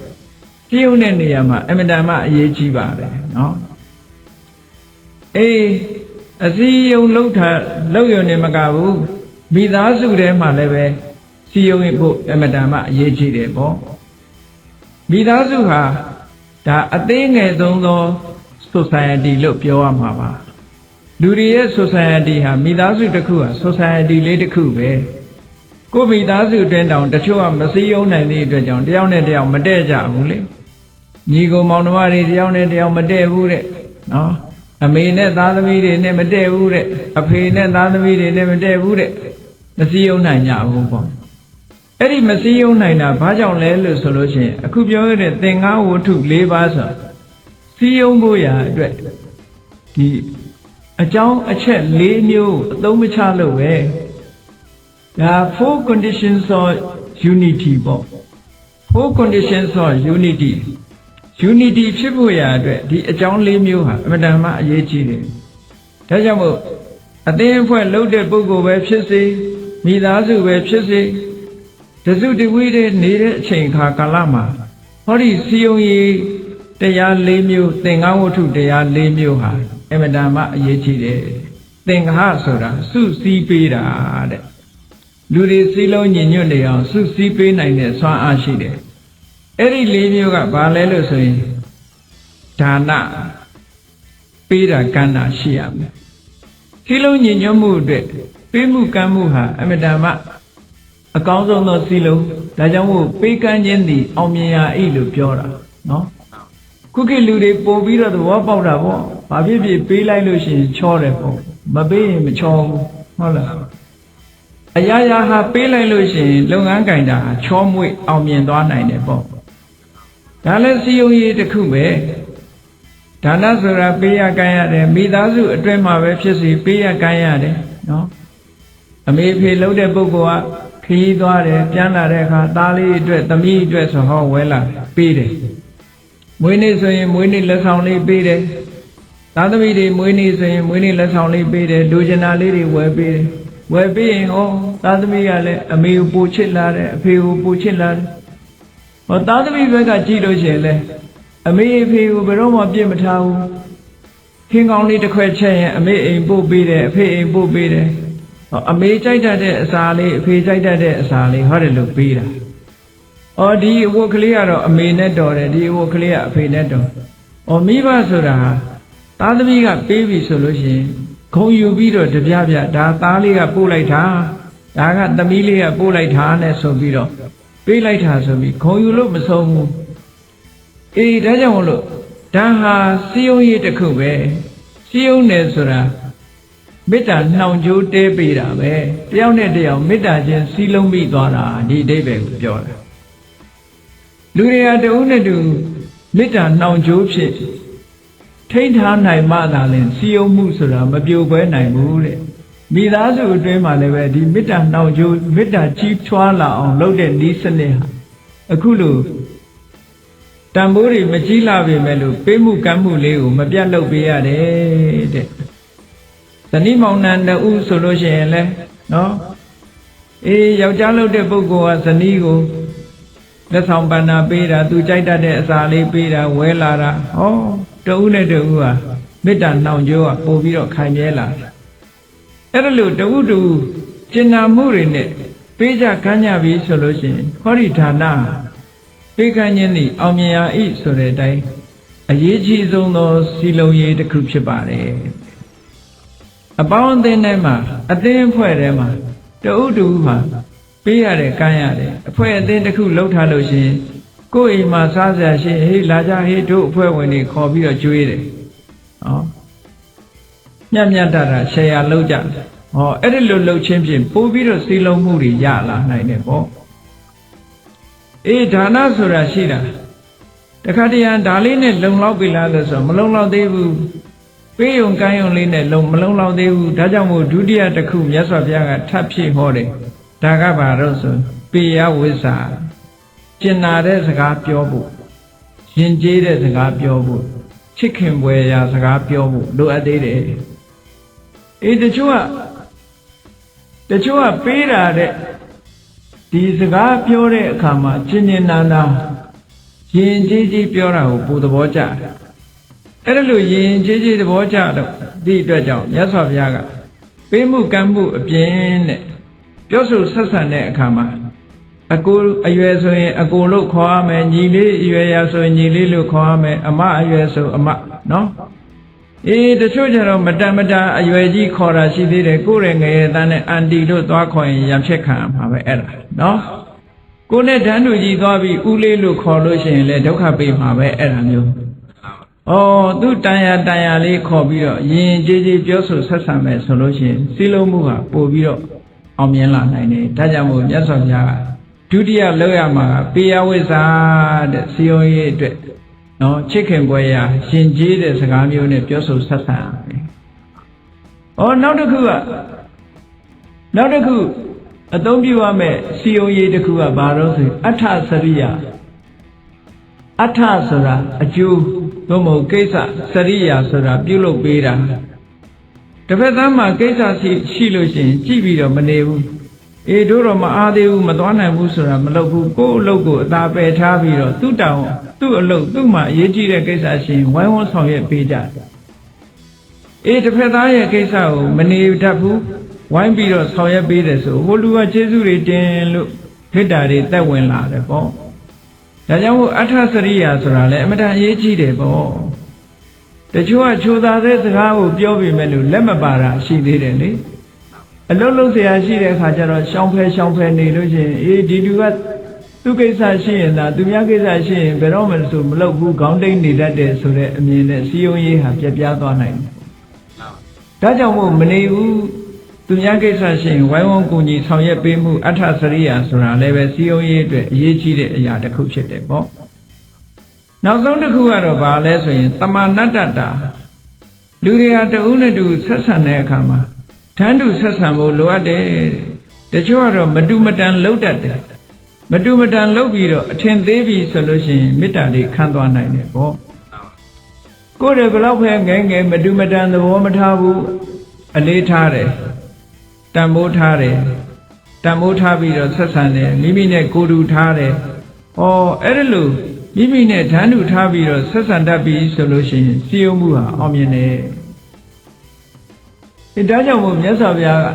စီယုံတဲ့နေရာမှာအမတန်မှအရေးကြီးပါတယ်နော်အေးအစီယုံလုပ်ရုံနဲ့မကဘူးမိသားစုထဲမှာလည်းပဲစီယုံဖို့အမတန်မှအရေးကြီးတယ်ပေါ့မိသားစုဟာဒါအသေးငယ်ဆုံးသော society လို့ပြောရမှာပါလူတွေရဲ့ society ဟာမိသားစုတစ်ခုဟာ society လေးတစ်ခုပဲကိုယ်မိသားစုအတွင်းတောင်တချို့ကမစည်းရုံးနိုင်တဲ့အတွက်ကြောင့်တယောက်နဲ့တယောက်မတည့်ကြဘူးလေညီကိုမောင်နှမတွေတယောက်နဲ့တယောက်မတည့်ဘူးတဲ့နော်အမေနဲ့သားသမီးတွေနဲ့မတည့်ဘူးတဲ့အဖေနဲ့သားသမီးတွေနဲ့မတည့်ဘူးတဲ့မစည်းရုံးနိုင်ကြဘူးပေါ့အဲ့ဒီမစည်းရုံးနိုင်တာဘာကြောင့်လဲလို့ဆိုလို့ရှိရင်အခုပြောရတဲ့သင်္ဃဝတ္ထု၄ပါးဆိုစည်းရုံးဖို့ရာအတွက်ဒီအကြောင်းအချက်၄မျိုးအသုံးမချလို့ပဲဒါ four conditions of unity ပေါ့ four conditions of unity ဖြစ်ဖို့ရာအတွက်ဒီအကြောင်း၄မျိုးဟာအမှန်တမ်းအရေးကြီးတယ်ဒါကြောင့်မို့အသင်းအဖွဲ့လုပ်တဲ့ပုဂ္ဂိုလ်ပဲဖြစ်စေမိသားစုပဲဖြစ်စေတစုတဝိတဲ့နေတဲ့အချိန်ခါကာလမှာဟောဒီစီယုံရေးတရား၄မျိုးသင်္ဃဝတ္ထုတရား၄မျိုးဟာအမတန်မှအရေးကြီးတယ်သင်္ဃဆိုတာစုစည်းပေးတာတဲ့လူတွေစည်းလုံးညီညွတ်နေအောင်စုစည်းပေးနိုင်တဲ့စွမ်းအားရှိတယ်အဲ့ဒီ၄မျိုးကဘာလဲလို့ဆိုရင်ဒါနပေးတာကမ်းတာရှိရမယ်စည်းလုံးညီညွတ်မှုအတွက်ပေးမှုကမ်းမှုဟာအမတန်မှအကောင်းဆုံးသောစည်းလုံးဒါကြောင့်မို့ပေးကမ်းခြင်းသည်အောင်မြင်ရာဤလို့ပြောတာနော်ခုခေတ်လူတွေပို့ပြီးတော့သဘောပေါက်တာပေါ့ဘာဖြစ်ဖြစ်ပေးလိုက်လို့ရှိရင်ချောတယ်ပေါ့မပေးရင်မချောဘူးဟုတ်လားအရာရာဟာပေးလိုက်လို့ရှိရင်လုပ်ငန်းကင်တာချောမွေ့အောင်မြင်သွားနိုင်တယ်ပေါ့ဒါလည်းစည်းရုံးရေးတစ်ခုပဲဒါနဆိုတာပေးရကမ်းရတယ်မိသားစုအတွင်းမှာပဲဖြစ်စီပေးရကမ်းရတယ်နော်အမေဖေလှုပ်တဲ့ပုဂ္ဂိုလ်ကခရီးသွားတယ်ပြန်လာတဲ့အခါသားလေးအတွက်သမီးအတွက်ဆိုဟောဝဲလာပေးတယ်မွေးနေ့ဆိုရင်မွေးနေ့လက်ဆောင်လေးပေးတယ်သားသမီးတွေမွေးနေ့ဆိုရင်မွေးနေ့လက်ဆောင်လေးပေးတယ်လူကျင်နာလေးတွေဝယ်ပေးတယ်ဝယ်ပေးရင်ဟောသားသမီးကလည်းအမေကိုပို့ချစ်လာတယ်အဖေကိုပို့ချစ်လာတယ်ဟောသားသမီးဘက်ကကြည့်လို့ရှိရင်လည်းအမေအဖေကိုဘယ်တော့မှပြစ်မထားဘူးခင်ကောင်းလေးတစ်ခွက်ချက်ရင်အမေအိမ်ပို့ပေးတယ်အဖေအိမ်ပို့ပေးတယ်အမေကြိုက်တတ်တဲ့အစာလေးအဖေကြိုက်တတ်တဲ့အစာလေးဟောတယ်လို့ပေးတာ။အော်ဒီအဝတ်ကလေးကတော့အမေနဲ့တော်တယ်ဒီအဝတ်ကလေးကအဖေနဲ့တော်။အော်မိဘဆိုတာဟာသားသမီးကပေးပြီဆိုလို့ရှိရင်ဂုံယူပြီးတော့တပြပြဒါသားလေးကပို့လိုက်တာဒါကသမီးလေးကပို့လိုက်တာနဲ့ဆိုပြီးတော့ပေးလိုက်တာဆိုပြီးဂုံယူလို့မဆုံးဘူး။အေးဒါကြောင့်မလို့ဒါဟာစီယုံရေးတစ်ခုပဲစီယုံတယ်ဆိုတာမေတ္တာနှောင်ကြိုးတဲပေးတာပဲတယောက်နဲ့တယောက်မေတ္တာချင်းစီးလုံးပြီးသွားတာဒီအဓိပ္ပာယ်ကိုပြောတာလူတွေကတဦးနဲ့တူမေတ္တာနှောင်ကြိုးဖြစ်ထိန်းထားနိုင်မှသာလျှင်စီယုံမှုဆိုတာမပြိုကွဲနိုင်ဘူးတဲ့မိသားစုအတွင်းမှာလည်းပဲဒီမေတ္တာနှောင်ကြိုးမေတ္တာကြီးထွားလာအောင်လုပ်တဲ့နည်းစနစ်ဟာအခုလိုတန်ဖိုးတွေမကြီးလာပေမဲ့လို့ပေးမှုကမ်းမှုလေးကိုမပြတ်လုပ်ပေးရတယ်တဲ့ဇနီးမောင်နှံ2ဦးဆိုလို့ရှိရင်လည်း နော်အေးယောက်ျားလုပ်တဲ့ပုဂ္ဂိုလ်ကဇနီးကိုလက်ဆောင်ပန္နာပေးတာသူကြိုက်တတ်တဲ့အစာလေးပေးတာဝဲလာတာဟောတဦးနဲ့တဦးဟာမေတ္တာနှောင်ကြိုးကပို့ပြီးတော့ခိုင်မြဲလာတယ်အဲ့ဒါလို့တဦးတူကျင်နာမှုတွေနဲ့ပေးကြကမ်းကြပြီဆိုလို့ရှိရင်ဟောဒီဌာနပေးကမ်းခြင်းဤအောင်မြင်ရာဤဆိုတဲ့အတိုင်းအရေးကြီးဆုံးသောစီလုံးရေးတစ်ခုဖြစ်ပါတယ်အပေါင်းအသင်းထဲမှာအသင်းအဖွဲ့ထဲမှာတဦးတူမှာပေးရတယ်ကမ်းရတယ်အဖွဲ့အသင်းတစ်ခုလှုပ်ထားလို့ရှိရင်ကိုယ့်အိမ်မှာစားစရာရှိဟေးလာကြဟေးတို့အဖွဲ့ဝင်တွေခေါ်ပြီးတော့ကျွေးတယ်ဟောညံ့ညံ့တာရှယ်ယာလုပ်ကြဟောအဲ့ဒီလိုလှုပ်ချင်းဖြင့်ပို့ပြီးတော့စီလုံးမှုတွေရလာနိုင်တယ်ပေါ့အေးဒါနဆိုတာရှိတာတခါတရံဒါလေးနဲ့လုံလောက်ပြီလားလို့ဆိုမလုံလောက်သေးဘူးပေးယုံကမ်းယုံလေးနဲ့မလုံလောက်သေးဘူးဒါကြောင့်မို့ဒုတိယတစ်ခုမြတ်စွာဘုရားကထပ်ဖြည့်ဟောတယ်ဒါကဘာလို့ဆိုပေယဝိဇ္ဇာကျင်နာတဲ့စကားပြောဖို့ယဉ်ကျေးတဲ့စကားပြောဖို့ချစ်ခင်ပွေရာစကားပြောဖို့လိုအပ်သေးတယ်အေးတချို့ကပေးတာတဲ့ဒီစကားပြောတဲ့အခါမှာကျင်ကျင်နာနာယဉ်ကျေးကြီးပြောတာကိုပူသဘောကျတယ်အဲ့ဒါလို့ယဉ်ကျေးကြီးသဘောကျတော့ဒီအတွက်ကြောင့်မြတ်စွာဘုရားကပေးမှုကမ်းမှုအပြင်တဲ့ပြောဆိုဆက်ဆံတဲ့အခါမှာအကိုအရွယ်ဆိုရင်အကိုလို့ခေါ်ရမယ်ညီလေးအရွယ်ရဆိုရင်ညီလေးလို့ခေါ်ရမယ်အမအရွယ်ဆိုအမနော်အေးတချို့ကျတော့မတန်မတာအရွယ်ကြီးခေါ်တာရှိသေးတယ်ကိုယ်ရဲ့ငယ်တန်းနဲ့အန်တီလို့သွားခေါ်ရင်ရံဖြစ်ခံမှာပဲအဲ့ဒါနော်ကိုယ်နဲ့ဓာတ်တူကြီးသွားပြီးဦးလေးလို့ခေါ်လို့ရှိရင်လည်းဒုက္ခပေးမှာပဲအဲ့ဒါမျိုးဩသူတန်ရလေးခေါ်ပြီးတော့ယဉ်ကျေးကျေးပြောဆိုဆက်ဆံမယ်ဆိုလို့ရှိရင်စီလုံးမှုဟာပို့ပြီးတော့အောင်မြင်လာနိုင်တယ်ဒါကြောင့်မို့မြတ်စွာဘုရားကဒုတိယလောက်ရမှာကပေယဝိဇ္ဇာတဲ့စီယုံရေးအတွက်နော်ချစ်ခင်ပွဲရာရှင်ကျေးတဲ့စကားမျိုးနဲ့ပြောဆိုဆက်ဆံရမယ်။ဩနောက်တစ်ခုအသုံးပြုရမယ်စီယုံရေးတစ်ခုကဘာလို့ဆိုအဋ္ဌစရိယအဋ္ဌဆိုတာအကျိုးသို့မဟုတ်ကိစ္စစရိယဆိုတာပြုလုပ်ပေးတာတစ်ဖက်သားမှာကိစ္စရှိလို့ရှိရင်ကြည့်ပြီးတော့မနေဘူးအေးတို့တော့မအားသေးဘူးမသွားနိုင်ဘူးဆိုတာမလုပ်ဘူးကိုယ့်အလုပ်ကိုအသာပယ်ထားပြီးတော့သူ့တောင်သူ့အလုပ်သူ့မှာအရေးကြီးတဲ့ကိစ္စရှိရင်ဝိုင်းဝန်းဆောင်ရွက်ပေးကြအေးတစ်ဖက်သားရဲ့ကိစ္စကိုမနေတတ်ဘူးဝိုင်းပြီးတော့ဆောင်ရွက်ပေးတယ်ဆိုဟိုလူကကျေးဇူးတွေတင်လို့ခိတ္တာတွေတက်ဝင်လာတယ်ပေါ့ဒါကြောင့်မို့အဋ္ဌစရိယာဆိုတာလည်းအမတန်အရေးကြီးတယ်ပေါ့တချို့ကချိုသာတဲ့စကားကိုပြောပြီးမဲ့လို့လက်မပါတာရှိသေးတယ်လေအလုံးလုံးเสียရှိတဲ့အခါကျတော့ရှောင်းဖဲနေလို့ရှိရင်အေးဒီလူကသူ့ကိစ္စရှိရင်သာသူများကိစ္စရှိရင်ဘယ်တော့မှဆိုမလုပ်ဘူးခေါင်းတိတ်နေတတ်တယ်ဆိုတဲ့အမြင်နဲ့စီယုံရေးဟာပြပြသွားနိုင်တယ်ဒါကြောင့်မို့မနေဘူးသူများကိစ္စရှိရင်ဝိုင်းဝန်းကူညီဆောင်ရွက်ပေးမှုအဋ္ဌစရိယာဆိုတာလည်းပဲစီယုံရေးအတွက်အရေးကြီးတဲ့အရာတစ်ခုဖြစ်တယ်ပေါ့နောက်ဆုံးတစ်ခုကတော့ဘာလဲဆိုရင်တမဏတ္တတာလူတွေဟာတဦးနဲ့တူဆက်ဆံတဲ့အခါမှာထမ်းတူဆက်ဆံဖို့လိုအပ်တယ်တချို့ကတော့မတူမတန်လှုပ်တတ်တယ်မတူမတန်လှုပ်ပြီးတော့အထင်သေးပြီဆိုလို့ရှိရင်မေတ္တာလေးခံသွားနိုင်တယ်ပေါ့ကိုယ်တည်းဘလောက်ပဲငယ်မတူမတန်သဘောမထားဘူးအလေးထားတယ်တန်ဖိုးထားတယ်တန်ဖိုးထားပြီးတော့ဆက်ဆံတယ်မိမိနဲ့ကိုယ်တူထားတယ်ဩအဲ့ဒါလို့မိမိနဲ့ဓာတ်တူထားပြီးတော့ဆက်ဆံတတ်ပြီဆိုလို့ရှိရင်စီယုံမှုဟာအောင်မြင်တယ်ဒါကြောင့်မို့မြတ်စွာဘုရားက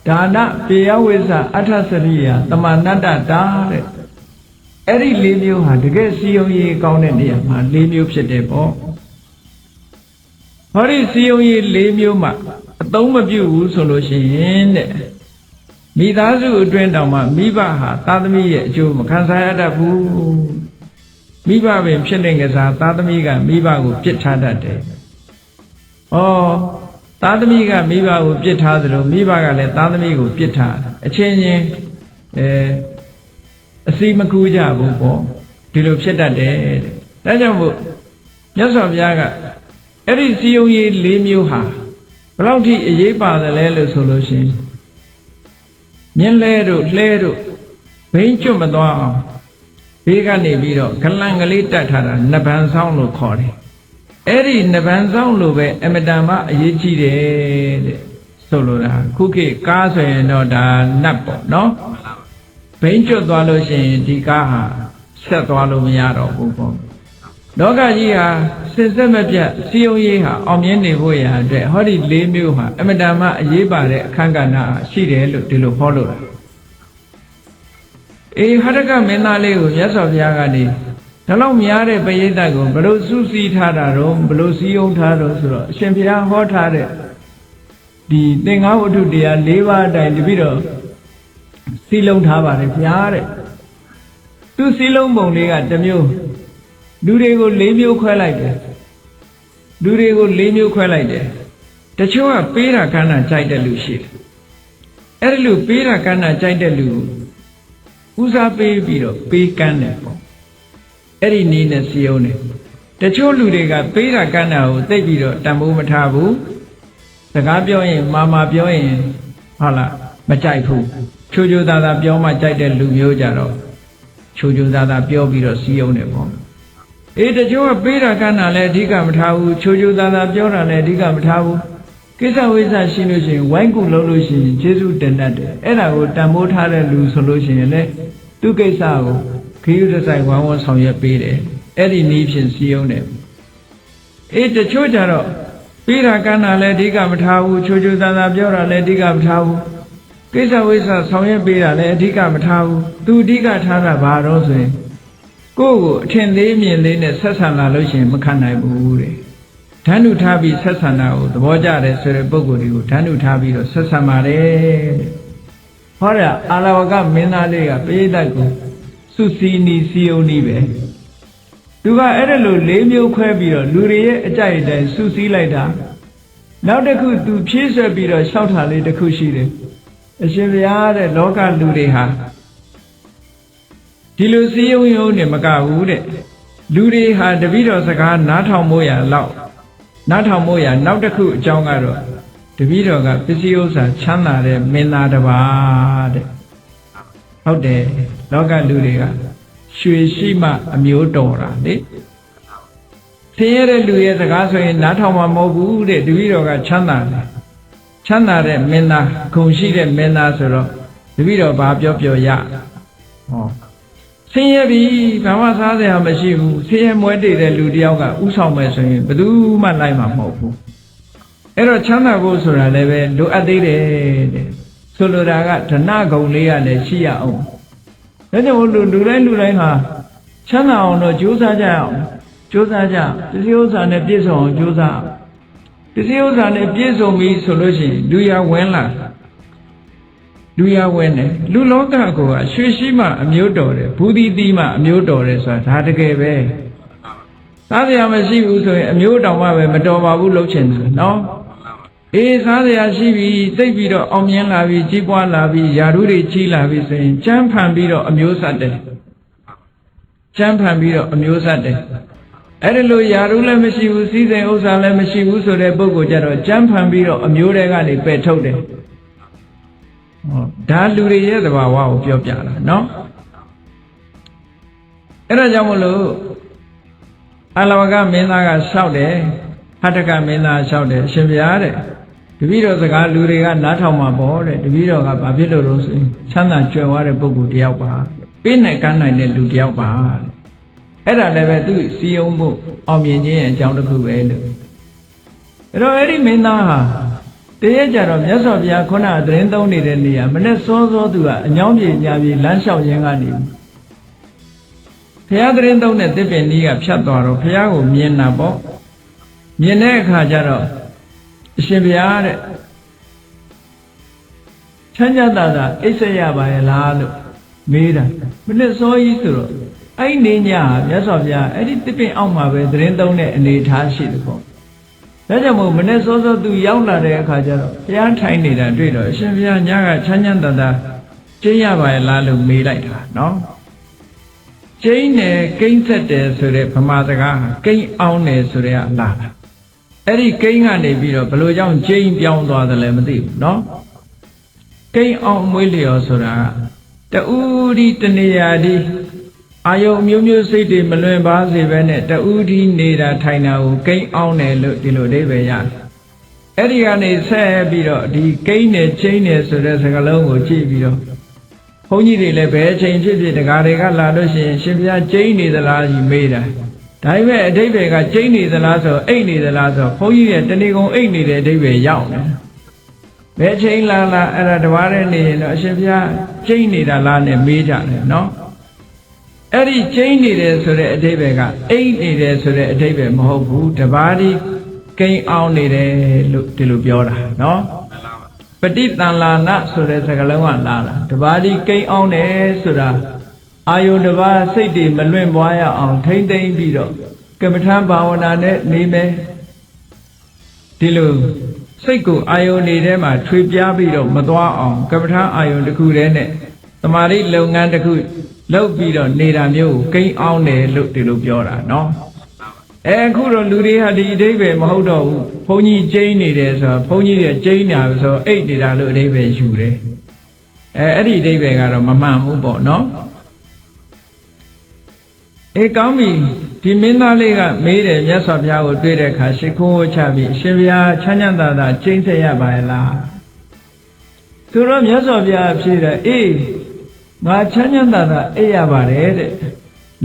ဒါနပေယဝိဇ္ဇာအဋ္ဌစရိယတမဏတ္တတာတဲ့အဲ့ဒီ၄မျိုးဟာတကယ်စီယုံရေးကောင်းတဲ့နေရာမှာ၄မျိုးဖြစ်တယ်ပေါ့ဟောဒီစီယုံရေး၄မျိုးမှာအသုံးမပြုဘူးဆိုလို့ရှိရင်တဲ့မိသားစုအတွင်းတောင်မှမိဘဟာသားသမီးရဲ့အကျိုးမခံစားရတတ်ဘူးမိဘပင်ဖြစ်တဲ့ကစားသားသမီးကမိဘကိုပြစ်ထားတတ်တယ်ဩသားသမီးကမိဘကိုပြစ်ထားသလိုမိဘကလည်းသားသမီးကိုပြစ်ထားအချင်းချင်းအစီမကူကြဘူးပေါ့ဒီလိုဖြစ်တတ်တယ်တဲ့ဒါကြောင့်မို့မြတ်စွာဘုရားကအဲ့ဒီစီယုံရေး၄မျိုးဟာဘယ်လောက်ထိအရေးပါတယ်လဲလို့ဆိုလို့ရှိရင်မြင်းလဲတို့လှဲတို့ဘိန်းကျွတ်မသွားအောင်ဘေးကနေပြီးတော့ဂလန်ကလေးတတ်ထားတာနဗံဆောင်လို့ခေါ်တယ်အဲ့ဒီနဗံဆောင်လို့ပဲအမတန်မှအရေးကြီးတယ်တဲ့စ ဆိုလိုတာခုခေတ်ကားဆိုရင်တော့ဒါနတ်ပေါ့နော်ဘိန်းကျွတ်သွားလို့ရှိရင်ဒီကားဟာဆက်သွားလို့မရတော့ဘူးပေါ့လောကကြီးဟာစစ်စစ်မပြတ်စီယုံရေးဟာအောင်မြင်နေဖို့ရာအတွက်ဟောဒီ၄မျိုးဟာအမတန်မှအရေးပါတဲ့အခန်းကဏ္ဍရှိတယ်လို့ဒီလိုဟောလို့တာအေးဟရကမင်းသားလေးကိုမြတ်စွာဘုရားကနေဒါလောက်များတဲ့ပရိသတ်ကိုဘလို့စုစည်းထားတာတော့ဘလို့စည်းရုံးထားတော့ဆိုတော့အရှင်ဘုရားဟောထားတဲ့ဒီသင်္ဃဝတ္ထုတရား၄ပါးအတိုင်းတပိတော့စည်းလုံးထားပါတယ်ဘုရားတဲ့သူစည်းလုံးပုံလေးကတစ်မျိုးလူတွေကို၄မျိုးခွဲလိုက်တယ်လူတွေကို၄မျိုးခွဲလိုက်တယ်တချို့ကပေးတာကမ်းတာကြိုက်တဲ့လူရှိတယ်အဲ့ဒီလူပေးတာကမ်းတာကြိုက်တဲ့လူကိုဦးစားပေးပြီးတော့ပေးကမ်းတယ်ပေါ့အဲ့ဒီနည်းနဲ့စည်းရုံးတယ်တချို့လူတွေကပေးတာကမ်းတာကိုသိပြီးတော့တန်ဖိုးမထားဘူးစကားပြောရင်မာပြောရင်ဟုတ်လားမကြိုက်ဘူးချိုးချိုးသားသားပြောမှကြိုက်တဲ့လူမျိုးကြတော့ချိုးချိုးသားသားပြောပြီးတော့စည်းရုံးတယ်ပေါ့အေးတချို့ကပေးတာကမ်းတာလည်းအဓိကမထားဘူးချိုးချိုးသားသားပြောတာလည်းအဓိကမထားဘူးကိစ္စဝိစ္စရှိလို့ရှိရင်ဝိုင်းကူလုပ်လို့ရှိရင်ကျေးဇူးတင်တတ်တယ်အဲ့ဒါကိုတန်ဖိုးထားတဲ့လူဆိုလို့ရှိရင်လည်းသူကိစ္စကိုခရီးတစ်ဆိုင်ဝမ်းဝမ်းဆောင်ရွက်ပေးတယ်အဲ့ဒီနည်းဖြင့်စည်းရုံးတယ်အေးတချို့ကြတော့ပေးတာကမ်းတာလည်းအဓိကမထားဘူးချိုးချိုးသားသားပြောတာလည်းအဓိကမထားဘူးကိစ္စဝိစ္စဆောင်ရွက်ပေးတာလည်းအဓိကမထားဘူးသူအဓိကထားတာဘာတော့ဆိုရင်ကိုယ့်ကိုအထင်သေးမြင်လေးနဲ့ဆက်ဆံလာလို့ရှိရင်မခံနိုင်ဘူးတဲ့ဓာတ်နုထားပြီးဆက်ဆံတာကိုသဘောကျတယ်ဆိုတဲ့ပုံကိုယ်တွေကိုဓာတ်နုထားပြီးတော့ဆက်ဆံပါတယ်တဲ့ဟောရအာလဝကမင်းသားလေးကပရိသတ်ကိုစုစည်းနီးစည်းရုံးနီးပဲသူကအဲ့ဒါလို၄မျိုးခွဲပြီးတော့လူတွေရဲ့အကြိုက်အတိုင်းစုစည်းလိုက်တာနောက်တစ်ခုသူဖြည့်ဆွက်ပြီးတော့လျှောက်တာလေးတစ်ခုရှိတယ်အရှင်ဘုရားတဲ့လောကလူတွေဟာဒီလိုစည်းရုံးရုံနဲ့မကဘူးတဲ့လူတွေဟာတပည့်တော်စကားနားထောင်မို့ရလောက်နားထောင်မို့ရနောက်တစ်ခုအကြောင်းကတော့တပည့်တော်ကပစ္စည်းဥစ္စာချမ်းသာတဲ့မင်းသားတစ်ပါးတဲ့ဟုတ်တယ်လောကလူတွေကရွှေရှိမှအမျိုးတော်တာလေဆင်းရဲတဲ့လူရဲ့စကားဆိုရင်နားထောင်မှာမဟုတ်ဘူးတဲ့တပည့်တော်ကချမ်းသာတယ်ချမ်းသာတဲ့မင်းသားဂုဏ်ရှိတဲ့မင်းသားဆိုတော့တပည့်တော်ဘာပြောရဟောဆင်းရဲပြီဘာမှစားစရာမရှိဘူးဆင်းရဲမွဲတေတဲ့လူတယောက်ကဥဆောင်မယ်ဆိုရင်ဘယ်သူမှလိုက်မှာမဟုတ်ဘူးအဲ့တော့ချမ်းသာဖို့ဆိုတာလည်းပဲလိုအပ်သေးတယ်တဲ့ဆိုလိုတာကဓနဂုံလေးကလည်းရှိရအောင်ဒါကြောင့်လူတိုင်းဟာချမ်းသာအောင်တော့ကြိုးစားကြအောင်ကြိုးစားကြပစ္စည်းဥစ္စာနဲ့ပြည့်စုံအောင်ကြိုးစားပစ္စည်းဥစ္စာနဲ့ပြည့်စုံပြီဆိုလို့ရှိရင်လူရဝင်လာလူရဝင်တယ်လူလောကကိုကရွှေရှိမှအမျိုးတော်တယ်ဘူဒီတီမှအမျိုးတော်တယ်ဆိုတာဒါတကယ်ပဲစားစရာမရှိဘူးဆိုရင်အမျိုးတောင်မှပဲမတော်ပါဘူးလှုပ်ချင်တယ်နော်အေးစားစရာရှိပြီသိပ်ပြီးတော့အောင်မြင်လာပြီကြီးပွားလာပြီယာရုတွေကြီးလာပြီဆိုရင်ကျမ်းဖန်ပြီးတော့အမျိုးဆက်တယ်ကျမ်းဖန်ပြီးတော့အမျိုးဆက်တယ်အဲ့ဒီလိုယာရုလည်းမရှိဘူးစီးစိမ်ဥစ္စာလည်းမရှိဘူးဆိုတဲ့ပုဂ္ဂိုလ်ကြတော့ကျမ်းဖန်ပြီးတော့အမျိုးတွေကနေပယ်ထုတ်တယ်ဒါလူတွေရဲ့သဘာဝကိုပြောပြတာနော်အဲ့ဒါကြောင့်မလို့အလဝကမင်းသားကလျှောက်တယ်ဟတ္တကမင်းသားလျှောက်တယ်အရှင်ဘုရားတဲ့တပည့်တော်စကားလူတွေကနားထောင်မှာပေါ့တဲ့တပည့်တော်ကဘာဖြစ်လို့လို့ဆိုရင်ချမ်းသာကြွယ်ဝတဲ့ပုဂ္ဂိုလ်တယောက်ပါပေးနိုင်ကမ်းနိုင်တဲ့လူတယောက်ပါအဲ့ဒါလည်းပဲသူစီယုံမှုအောင်မြင်ခြင်းရဲ့အကြောင်းတစ်ခုပဲလို့အဲ့တော့အဲ့ဒီမင်းသားဟာတရက်ကြတော့မြတ်စွာဘုရားခုနကသတင်းသုံးနေတဲ့နေရာမနဲ့စောစောသူကအညောင်းပြေညာပြေလမ်းလျှောက်ရင်းကနေဘုရားသတင်းသုံးတဲ့တစ်ပင်ကြီးကဖြတ်သွားတော့ဘုရားကိုမြင်တာပေါ့မြင်တဲ့အခါကျတော့အရှင်ဘုရားတဲ့ချမ်းသာတာအိပ်ဆက်ရပါရဲ့လားလို့မေးတာမနဲ့စောကြီးဆိုတော့အဲ့ဒီညမြတ်စွာဘုရားအဲ့ဒီတစ်ပင်အောက်မှာပဲသတင်းသုံးတဲ့အနေထားရှိတယ်ပေါ့ဒါကြောင့်မို့မနေ့စောစောသူရောက်လာတဲ့အခါကျတော့ဘုရားထိုင်နေတာတွေ့တော့အရှင်ဘုရားညကချမ်းချမ်းသာသာကျင်းရပါရဲ့လားလို့မေးလိုက်တာနော်ကျင်းတယ်ကိန်းဆက်တယ်ဆိုတဲ့ဗမာစကားဟာကိန်းအောင်တယ်ဆိုတဲ့အလားအဲ့ဒီကိန်းကနေပြီးတော့ဘလို့ကြောင့်ကျင်းပြောင်းသွားတယ်လဲမသိဘူးနော်ကိန်းအောင်မွေးလျော်ဆိုတာတူဒီတနေရာဒီအာယုံမျိုးမျိုးစိတ်တွေမလွင်ပါစေပဲနဲ့တူဒီနေတာထိုင်တာကိုကိန်းအောင်တယ်လို့ဒီလိုအဓိပ္ပာယ်ရတယ် အဲ့ဒီကနေဆက်ပြီးတော့ဒီကိန်းနဲ့ချင်းနဲ့ဆိုတဲ့စကားလုံးကိုကြည့်ပြီးတော့ဘုန်းကြီးတွေလည်းဘယ်ချိန်ဖြစ်ဖြစ်တကားတွေကလာလို့ရှိရင်ရှင်ဘုရားကျိန်းနေသလားကြီးမေးတာဒါပေမဲ့အဓိပ္ပာယ်ကကျိန်းနေသလားဆိုအိတ်နေသလားဆိုဘုန်းကြီးရဲ့တဏီကုံအိတ်နေတဲ့အဓိပ္ပာယ်ရောက်တယ်ဘယ်ချိန်လာအဲ့ဒါတဘာတဲ့နေရင်တော့အရှင်ဘုရားကျိန်းနေတာလားနဲ့မေးကြတယ်နော်အဲ့ဒီကျိန်းနေတယ်ဆိုတဲ့အဓိပ္ပာယ်ကအိတ်နေတယ်ဆိုတဲ့အဓိပ္ပာယ်မဟုတ်ဘူးတဘာဒီကိန်းအောင်နေတယ်လို့ဒီလိုပြောတာနော်ပฏิတန်လာနဆိုတဲ့စကားလုံးကလာတာတဘာဒီကိန်းအောင်တယ်ဆိုတာအာယုန်တဘာစိတ်တွေမလွင့်ပွားရအောင်ထိမ့်သိမ့်ပြီးတော့ကမ္မထာဘာဝနာနဲ့နေမယ်ဒီလိုစိတ်ကိုအာယုန်တွေထဲမှာထွေပြားပြီးတော့မသွားအောင်ကမ္မထာအာယုန်တစ်ခုတည်းနဲ့သမာဓိလုပ်ငန်းတစ်ခုလုပ်ပြီးတော့နေတာမျိုးကိုကိန်းအောင်တယ်လို့ဒီလိုပြောတာနော်အခုတော့လူတွေဟာဒီအဓိပ္ပာယ်မဟုတ်တော့ဘူးဘုန်းကြီးကျိန်းနေတယ်ဆိုတော့ဘုန်းကြီးရဲ့ကျိန်းညာဆိုအိတ်နေတာလို့အဓိပ္ပာယ်ယူတယ်အဲ့ဒီအဓိပ္ပာယ်ကတော့မမှန်ဘူးပေါ့နော်ကောင်းပြီဒီမင်းသားလေးကမေးတယ်မြတ်စွာဘုရားကိုတွေ့တဲ့အခါရှ िख ိုးဝချပြီးရှင်ဘုရားချမ်းသာသာကျိန်းဆက်ရပါရဲ့လားသူတော့မြတ်စွာဘုရားဖြေတယ်အေးငါချမ်းသာသာအိပ်ရပါတယ်တဲ့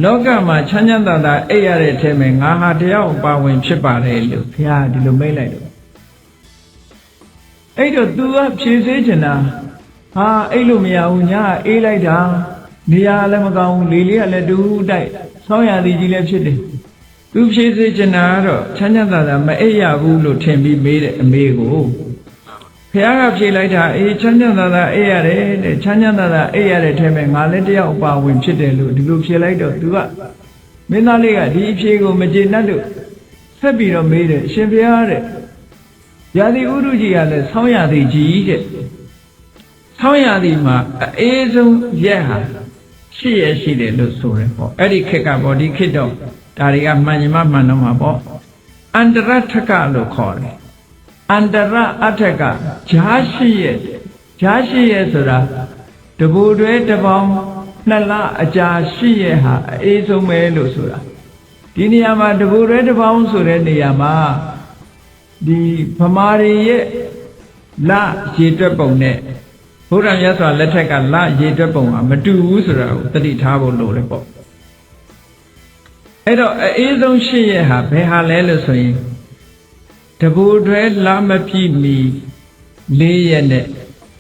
လောကမှာချမ်းသာသာအိပ်ရတဲ့အထက်မှာငါဟာတရားအပါဝင်ဖြစ်ပါတယ်လို့ဘုရားဒီလိုမိန့်လိုက်တော့အဲ့တော့ तू ကဖြေစေချင်တာဟာအိပ်လို့မရဘူးညာအေးလိုက်တာနေရာလည်းမကောင်းဘူးလေလေးကလည်းတူတိုက်ဆောင်းရသည်ကြီးလည်းဖြစ်တယ်သူဖြေစေချင်တာကတော့ချမ်းသာသာမအိပ်ရဘူးလို့ထင်ပြီးမေးတဲ့အမေကိုဘုရားကဖြေလိုက်တာအေးချမ်းသာသာအိပ်ရတယ်တဲ့ချမ်းသာသာအိပ်ရတဲ့ထဲမှာငါလည်းတယောက်အပါဝင်ဖြစ်တယ်လို့ဒီလိုဖြေလိုက်တော့သူကမင်းသားလေးကဒီအဖြေကိုမကျေနပ်လို့ဆက်ပြီးတော့မေးတယ်ရှင်ဘုရားတဲ့ရာသီဥတုကြီးကလည်းဆောင်းရသည်ကြီးတဲ့ဆောင်းရသည်မှာအေးဆုံးရက်ဟာရှိရရှိတယ်လို့ဆိုရပေါ့အဲ့ဒီခေတ်ကပေါ့ဒီခေတ်တော့ဒါတွေကမှန်ရင်မှမှန်တော့မှာပေါ့အန္တရထကလို့ခေါ်တယ်အန္တရအထကဂျာရှိရဲ့ဂျာရှိရဲ့ဆိုတာတဘူတွဲတပေါင်းနှစ်လအကြာရှိရဲ့ဟာအေးဆုံးပဲလို့ဆိုတာဒီနေရာမှာတဘူတွဲတပေါင်းဆိုတဲ့နေရာမှာဒီဗမာတွေရဲ့လရေတွက်ပုံနဲ့ဘုရားမြတ်စွာလက်ထက်ကလရေတွက်ပုံကမတူဘူးဆိုတာကိုသတိထားဖို့လိုတယ်ပေါ့အဲ့တော့အေးဆုံးရှိရဲ့ဟာဘယ်ဟာလဲလို့ဆိုရင်တဘူတွဲလမပြည့်မီ4ရက်နဲ့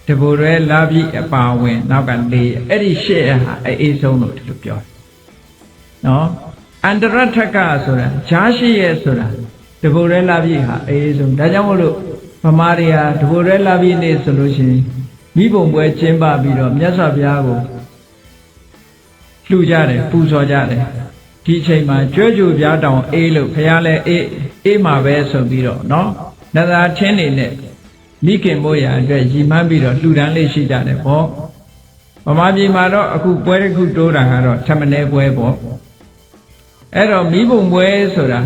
တဘူတွဲလပြည့်အပါဝင်နောက်က4ရက်အဲ့ဒီရှိရဲ့ဟာအေးဆုံးလို့ဒီလိုပြောတယ်နော်အန္တရထကဆိုတာဂျားရှိရဲ့ဆိုတာတဘူတွဲလပြည့်ဟာအေးဆုံးဒါကြောင့်မို့လို့ဗမာတွေဟာတဘူတွဲလပြည့်နေ့ဆိုလို့ရှိရင်မိဘုံပွဲကျင်းပပြီးတော့မြတ်စွာဘုရားကိုလှူကြတယ်ပူဇော်ကြတယ်ဒီချိန်မှာကြွကြိုပြားတောင်အေးလို့ဘုရားလည်းအေးမှာပဲဆိုပြီးတော့နော်နသာချင်းနေနဲ့မိခင်မို့ရာအတွက်ရည်မှန်းပြီးတော့လှူဒန်းလေးရှိကြတယ်ပေါ့ဗမာပြည်မှာတော့အခုပွဲတစ်ခုတိုးတာကတော့ထမနေပွဲပေါ့အဲ့တော့မိဘုံပွဲဆိုတာ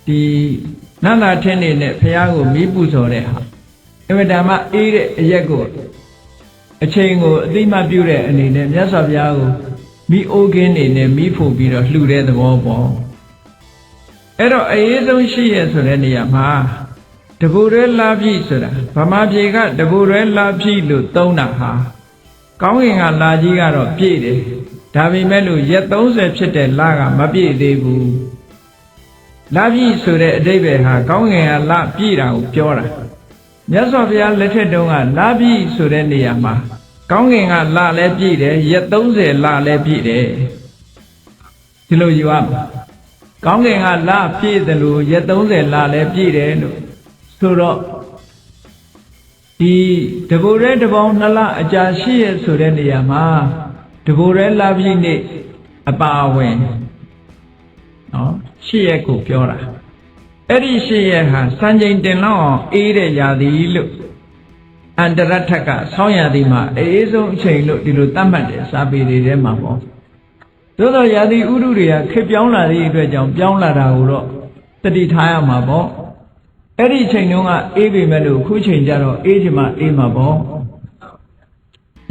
ဒီနသာချင်းနေနဲ့ဘုရားကိုမိပူဇော်တဲ့ဟာအဝိဓမ္မအေးတဲ့အရက်ကိုအချိန်ကိုအတိမပြုတဲ့အနေနဲ့မြတ်စွာဘုရားကိုမိအိုးကင်းနေနဲ့မိဖို့ပြီးတော့လှူတဲ့သဘောပေါ့အဲ့တော့အရေးဆုံးရှိရဆိုတဲ့နေရာမှာတဘူရဲလာပြီဆိုတာဗမာပြည်ကတဘူရဲလာပြီလို့သုံးတာဟာကောင်းကင်ကလာကြီးကတော့ပြည့်တယ်ဒါပေမဲ့လို့ရက်30ဖြစ်တဲ့လကမပြည့်သေးဘူးလာပြီဆိုတဲ့အဓိပ္ပာယ်ဟာကောင်းကင်ကလပြည့်တာကိုပြောတာမြတ်စွာဘုရားလက်ထက်တုန်းကလာပြီဆိုတဲ့နေရာမှာကောင်းကင်ကလလည်းပြည့်တယ်ရက်30လလည်းပြည့်တယ်ဒီလိုယူရမှာကောင်းကင်ကလပြည့်တယ်လို့ရက်30လလည်းပြည့်တယ်လို့ဆိုတော့ဒီတဘူရဲတပေါင်း2လအကြာရှိရဆိုတဲ့နေရာမှာတဘူရဲလပြည့်နေ့အပါဝင်နော်ရှိရကိုပြောတာအဲ့ဒီရှိရဟာစံချိန်တင်လောက်အောင်အေးတဲ့ရာသီလို့အန္တရထကဆောင်းရာသီမှာအေးဆုံးအချိန်လို့ဒီလိုသတ်မှတ်တယ်စာပေတွေထဲမှာပေါ့သို့သောရာသီဥတုတွေကခေတ်ပြောင်းလာတဲ့အတွက်ကြောင့်ပြောင်းလာတာကိုတော့တတိထားရမှာပေါ့အဲ့ဒီချိန်တုန်းကအေးပေမဲ့လို့ခုချိန်ကျတော့အေးချင်မှအေးမှာပေါ့